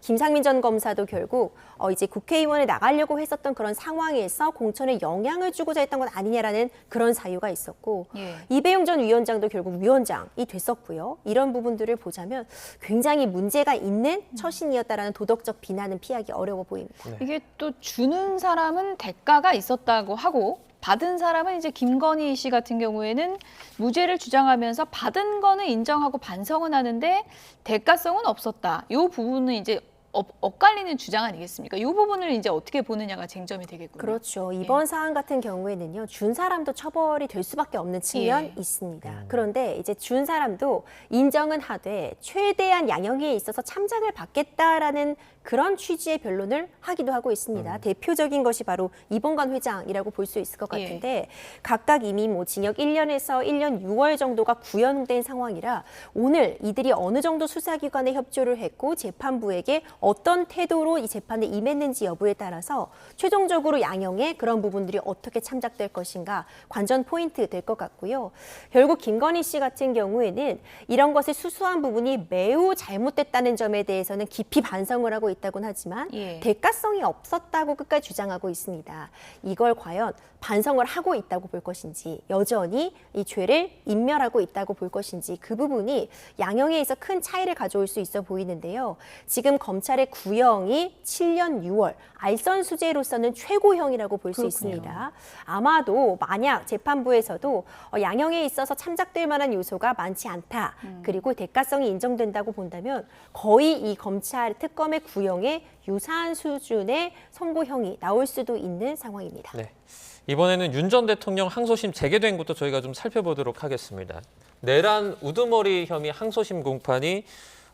김상민 전 검사도 결국 이제 국회의원에 나가려고 했었던 그런 상황에서 공천에 영향을 주고자 했던 건 아니냐라는 그런 사유가 있었고 이배용 전 위원장도 결국 위원장이 됐었고요. 이런 부분들을 보자면 굉장히 문제가 있는 처신이었다라는 도덕적 비난은 피하기 어려워 보입니다. 이게 또 주는 사람은 대가가 있었다고 하고 받은 사람은 이제 김건희 씨 같은 경우에는 무죄를 주장하면서 받은 거는 인정하고 반성은 하는데 대가성은 없었다. 이 부분은 이제 엇갈리는 주장 아니겠습니까? 이 부분을 이제 어떻게 보느냐가 쟁점이 되겠군요. 그렇죠. 이번 사안 같은 경우에는요. 준 사람도 처벌이 될 수밖에 없는 측면이 있습니다. 그런데 이제 준 사람도 인정은 하되 최대한 양형에 있어서 참작을 받겠다라는 그런 취지의 변론을 하기도 하고 있습니다. 대표적인 것이 바로 이봉관 회장이라고 볼 수 있을 것 같은데 각각 이미 뭐 징역 1년에서 1년 6월 정도가 구형된 상황이라 오늘 이들이 어느 정도 수사기관에 협조를 했고 재판부에게 어떤 태도로 이 재판에 임했는지 여부에 따라서 최종적으로 양형에 그런 부분들이 어떻게 참작될 것인가 관전 포인트 될 것 같고요. 결국 김건희 씨 같은 경우에는 이런 것의 수수한 부분이 매우 잘못됐다는 점에 대해서는 깊이 반성을 하고 있다고는 하지만 대가성이 없었다고 끝까지 주장하고 있습니다. 이걸 과연 반성을 하고 있다고 볼 것인지 여전히 이 죄를 인멸하고 있다고 볼 것인지 그 부분이 양형에 있어 큰 차이를 가져올 수 있어 보이는데요. 지금 검찰의 구형이 7년 6월 알선수재로서는 최고형이라고 볼 수 있습니다. 아마도 만약 재판부에서도 양형에 있어서 참작될 만한 요소가 많지 않다. 그리고 대가성이 인정된다고 본다면 거의 이 검찰 특검의 구형에 유사한 수준의 선고형이 나올 수도 있는 상황입니다. 네. 이번에는 윤 전 대통령 항소심 재개된 것도 저희가 좀 살펴보도록 하겠습니다. 내란 우두머리 혐의 항소심 공판이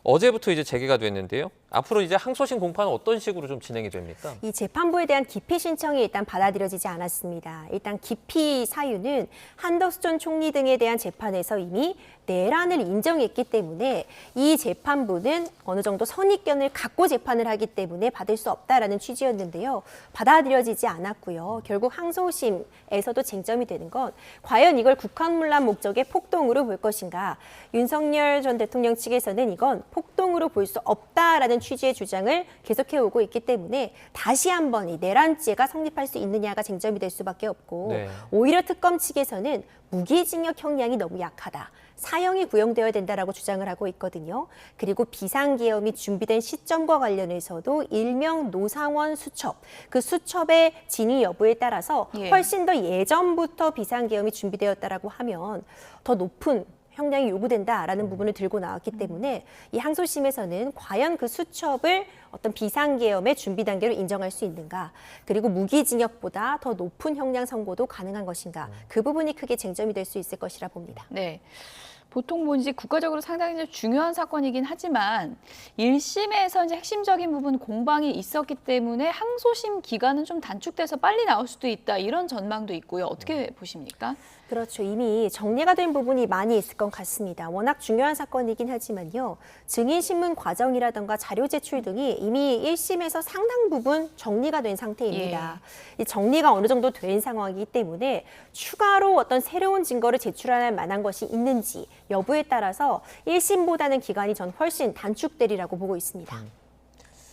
어제부터 이제 재개가 됐는데요. 앞으로 이제 항소심 공판은 어떤 식으로 좀 진행이 됩니까? 이 재판부에 대한 기피 신청이 일단 받아들여지지 않았습니다. 일단 기피 사유는 한덕수 전 총리 등에 대한 재판에서 이미 내란을 인정했기 때문에 이 재판부는 어느 정도 선입견을 갖고 재판을 하기 때문에 받을 수 없다라는 취지였는데요. 받아들여지지 않았고요. 결국 항소심에서도 쟁점이 되는 건 과연 이걸 국헌문란 목적의 폭동으로 볼 것인가. 윤석열 전 대통령 측에서는 이건 폭동으로 볼 수 없다라는 취지의 주장을 계속해오고 있기 때문에 다시 한번 이 내란죄가 성립할 수 있느냐가 쟁점이 될 수밖에 없고 네. 오히려 특검 측에서는 무기징역 형량이 너무 약하다. 사형이 구형되어야 된다라고 주장을 하고 있거든요. 그리고 비상계엄이 준비된 시점과 관련해서도 일명 노상원 수첩, 그 수첩의 진위 여부에 따라서 훨씬 더 예전부터 비상계엄이 준비되었다라고 하면 더 높은 형량이 요구된다라는 부분을 들고 나왔기 때문에 이 항소심에서는 과연 그 수첩을 어떤 비상계엄의 준비 단계로 인정할 수 있는가, 그리고 무기징역보다 더 높은 형량 선고도 가능한 것인가, 그 부분이 크게 쟁점이 될 수 있을 것이라 봅니다. 네. 보통 뭔지 국가적으로 상당히 중요한 사건이긴 하지만 1심에서 이제 핵심적인 부분 공방이 있었기 때문에 항소심 기간은 좀 단축돼서 빨리 나올 수도 있다, 이런 전망도 있고요. 어떻게 보십니까? 그렇죠. 이미 정리가 된 부분이 많이 있을 것 같습니다. 워낙 중요한 사건이긴 하지만요. 증인신문 과정이라든가 자료 제출 등이 이미 1심에서 상당 부분 정리가 된 상태입니다. 이 정리가 어느 정도 된 상황이기 때문에 추가로 어떤 새로운 증거를 제출할 만한 것이 있는지 여부에 따라서 1심보다는 기간이 전 훨씬 단축되리라고 보고 있습니다.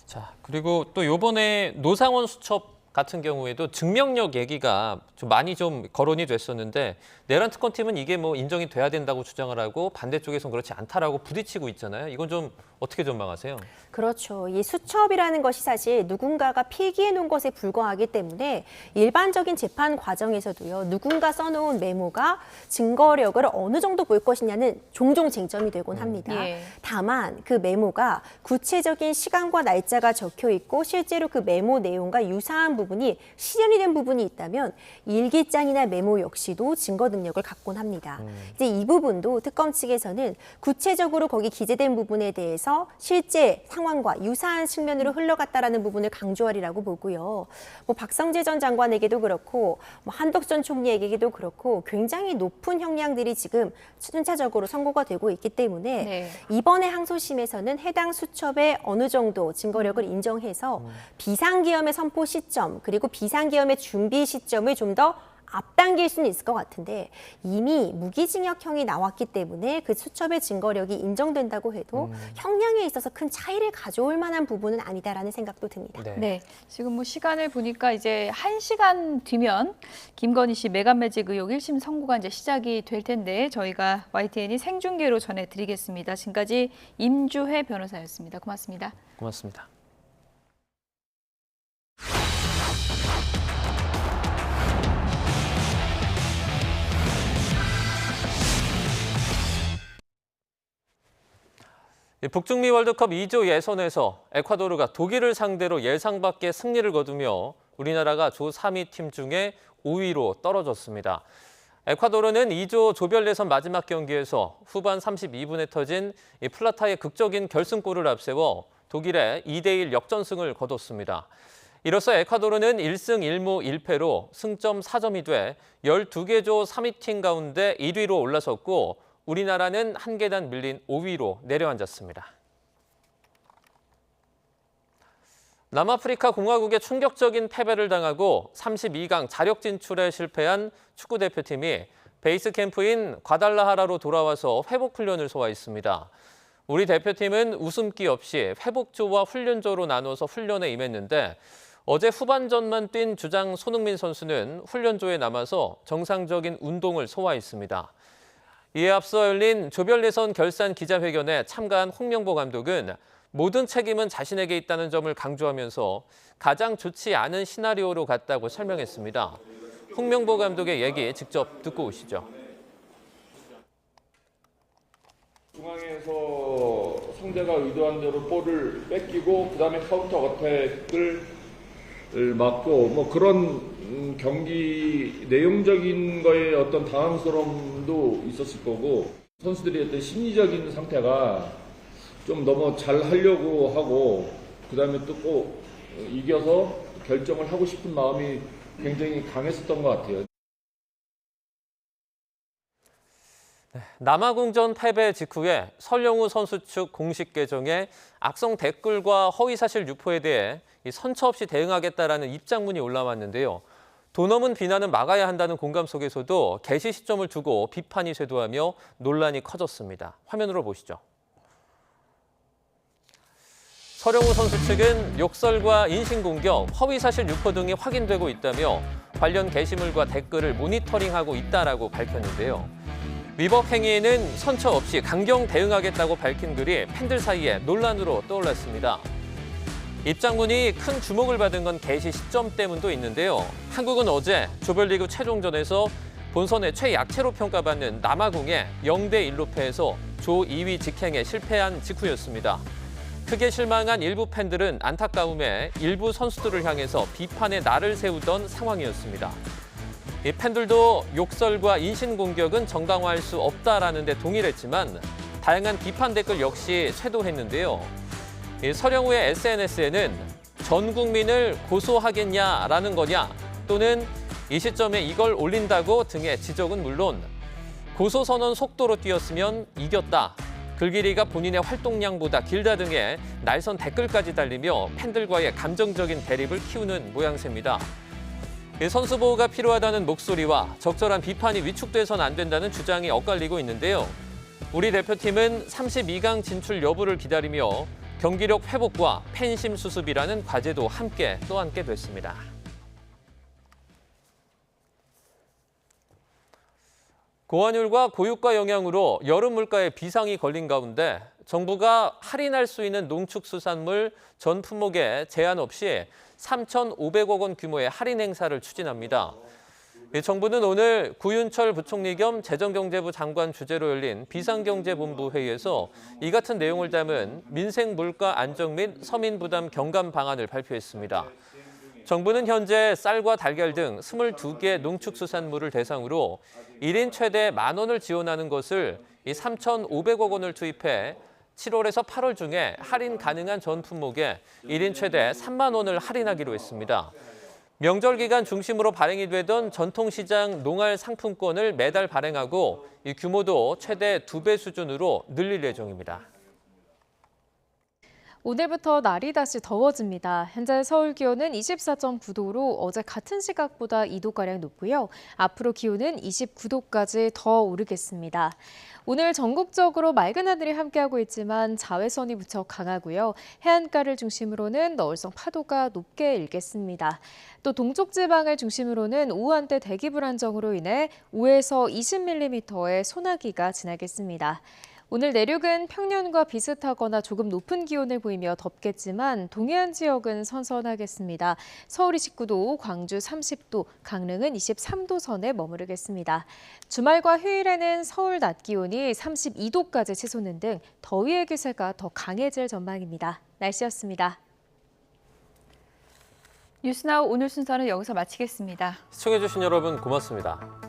자, 그리고 또 이번에 노상원 수첩 같은 경우에도 증명력 얘기가 좀 많이 좀 거론이 됐었는데 내란 특검팀은 이게 뭐 인정이 돼야 된다고 주장을 하고 반대쪽에서는 그렇지 않다라고 부딪히고 있잖아요. 이건 좀 어떻게 전망하세요? 그렇죠. 이 수첩이라는 것이 사실 누군가가 필기해 놓은 것에 불과하기 때문에 일반적인 재판 과정에서도요. 누군가 써놓은 메모가 증거력을 어느 정도 볼 것이냐는 종종 쟁점이 되곤 합니다. 다만 그 메모가 구체적인 시간과 날짜가 적혀 있고 실제로 그 메모 내용과 유사한 부분이 실현이 된 부분이 있다면 일기장이나 메모 역시도 증거 능력을 갖곤 합니다. 이제 이 부분도 특검 측에서는 구체적으로 거기 기재된 부분에 대해서 실제 상황과 유사한 측면으로 흘러갔다라는 부분을 강조하리라고 보고요. 뭐 박성재 전 장관에게도 그렇고 뭐 한덕수 전 총리에게도 그렇고 굉장히 높은 형량들이 지금 순차적으로 선고가 되고 있기 때문에 이번에 항소심에서는 해당 수첩에 어느 정도 증거력을 인정해서 비상계엄의 선포 시점 그리고 비상계엄의 준비 시점을 좀 더 앞당길 수는 있을 것 같은데 이미 무기징역형이 나왔기 때문에 그 수첩의 증거력이 인정된다고 해도 형량에 있어서 큰 차이를 가져올 만한 부분은 아니다라는 생각도 듭니다. 네. 지금 뭐 시간을 보니까 이제 1시간 뒤면 김건희 씨 매간매직 의혹 1심 선고가 이제 시작이 될 텐데 저희가 YTN이 생중계로 전해드리겠습니다. 지금까지 임주회 변호사였습니다. 고맙습니다. 고맙습니다. 북중미 월드컵 2조 예선에서 에콰도르가 독일을 상대로 예상 밖의 승리를 거두며 우리나라가 조 3위 팀 중에 5위로 떨어졌습니다. 에콰도르는 2조 조별 예선 마지막 경기에서 후반 32분에 터진 플라타의 극적인 결승골을 앞세워 독일의 2대1 역전승을 거뒀습니다. 이로써 에콰도르는 1승 1무 1패로 승점 4점이 돼 12개 조 3위 팀 가운데 1위로 올라섰고 우리나라는 한 계단 밀린 5위로 내려앉았습니다. 남아프리카 공화국의 충격적인 패배를 당하고 32강 자력 진출에 실패한 축구대표팀이 베이스 캠프인 과달라하라로 돌아와서 회복 훈련을 소화했습니다. 우리 대표팀은 웃음기 없이 회복조와 훈련조로 나눠서 훈련에 임했는데 어제 후반전만 뛴 주장 손흥민 선수는 훈련조에 남아서 정상적인 운동을 소화했습니다. 이에 앞서 열린 조별 예선 결산 기자회견에 참가한 홍명보 감독은 모든 책임은 자신에게 있다는 점을 강조하면서 가장 좋지 않은 시나리오로 갔다고 설명했습니다. 홍명보 감독의 얘기 직접 듣고 오시죠. 중앙에서 상대가 의도한 대로 볼을 뺏기고 그다음에 카운터 어택을 맞고 뭐 그런 경기 내용적인 거에 어떤 당황스러움도 있었을 거고 선수들의 어떤 심리적인 상태가 좀 너무 잘 하려고 하고 그다음에 또 꼭 이겨서 결정을 하고 싶은 마음이 굉장히 강했었던 것 같아요. 남아공전 패배 직후에 설영우 선수 측 공식 계정에 악성 댓글과 허위사실 유포에 대해 선처 없이 대응하겠다라는 입장문이 올라왔는데요. 돈 없는 비난은 막아야 한다는 공감 속에서도 게시 시점을 두고 비판이 쇄도하며 논란이 커졌습니다. 화면으로 보시죠. 설영우 선수 측은 욕설과 인신공격, 허위사실 유포 등이 확인되고 있다며 관련 게시물과 댓글을 모니터링하고 있다라고 밝혔는데요. 위법 행위에는 선처 없이 강경 대응하겠다고 밝힌 글이 팬들 사이에 논란으로 떠올랐습니다. 입장문이 큰 주목을 받은 건 게시 시점 때문도 있는데요. 한국은 어제 조별리그 최종전에서 본선의 최약체로 평가받는 남아공에 0대1로 패해서 조 2위 직행에 실패한 직후였습니다. 크게 실망한 일부 팬들은 안타까움에 일부 선수들을 향해서 비판의 날을 세우던 상황이었습니다. 이 팬들도 욕설과 인신공격은 정당화할 수 없다라는 데 동일했지만 다양한 비판 댓글 역시 쇄도했는데요. 설영우의 SNS에는 전 국민을 고소하겠냐라는 거냐 또는 이 시점에 이걸 올린다고 등의 지적은 물론 고소선언 속도로 뛰었으면 이겼다. 글 길이가 본인의 활동량보다 길다 등의 날선 댓글까지 달리며 팬들과의 감정적인 대립을 키우는 모양새입니다. 선수 보호가 필요하다는 목소리와 적절한 비판이 위축돼선 안 된다는 주장이 엇갈리고 있는데요. 우리 대표팀은 32강 진출 여부를 기다리며 경기력 회복과 팬심 수습이라는 과제도 함께 떠안게 됐습니다. 고환율과 고유가 영향으로 여름 물가에 비상이 걸린 가운데 정부가 할인할 수 있는 농축수산물 전 품목에 제한 없이 3,500억 원 규모의 할인 행사를 추진합니다. 정부는 오늘 구윤철 부총리 겸 재정경제부 장관 주재로 열린 비상경제본부 회의에서 이 같은 내용을 담은 민생 물가 안정 및 서민 부담 경감 방안을 발표했습니다. 정부는 현재 쌀과 달걀 등 22개 농축수산물을 대상으로 1인 최대 10,000원을 지원하는 것을 3,500억 원을 투입해 7월에서 8월 중에 할인 가능한 전 품목에 1인 최대 3만 원을 할인하기로 했습니다. 명절 기간 중심으로 발행이 되던 전통시장 농알 상품권을 매달 발행하고 이 규모도 최대 2배 수준으로 늘릴 예정입니다. 오늘부터 날이 다시 더워집니다. 현재 서울 기온은 24.9도로 어제 같은 시각보다 2도가량 높고요. 앞으로 기온은 29도까지 더 오르겠습니다. 오늘 전국적으로 맑은 하늘이 함께하고 있지만 자외선이 무척 강하고요. 해안가를 중심으로는 너울성 파도가 높게 일겠습니다. 또 동쪽 지방을 중심으로는 오후 한때 대기 불안정으로 인해 5에서 20mm의 소나기가 지나겠습니다. 오늘 내륙은 평년과 비슷하거나 조금 높은 기온을 보이며 덥겠지만 동해안 지역은 선선하겠습니다. 서울 29도, 광주 30도, 강릉은 23도 선에 머무르겠습니다. 주말과 휴일에는 서울 낮 기온이 32도까지 치솟는 등 더위의 기세가 더 강해질 전망입니다. 날씨였습니다. 뉴스나우 오늘 순서는 여기서 마치겠습니다. 시청해주신 여러분 고맙습니다.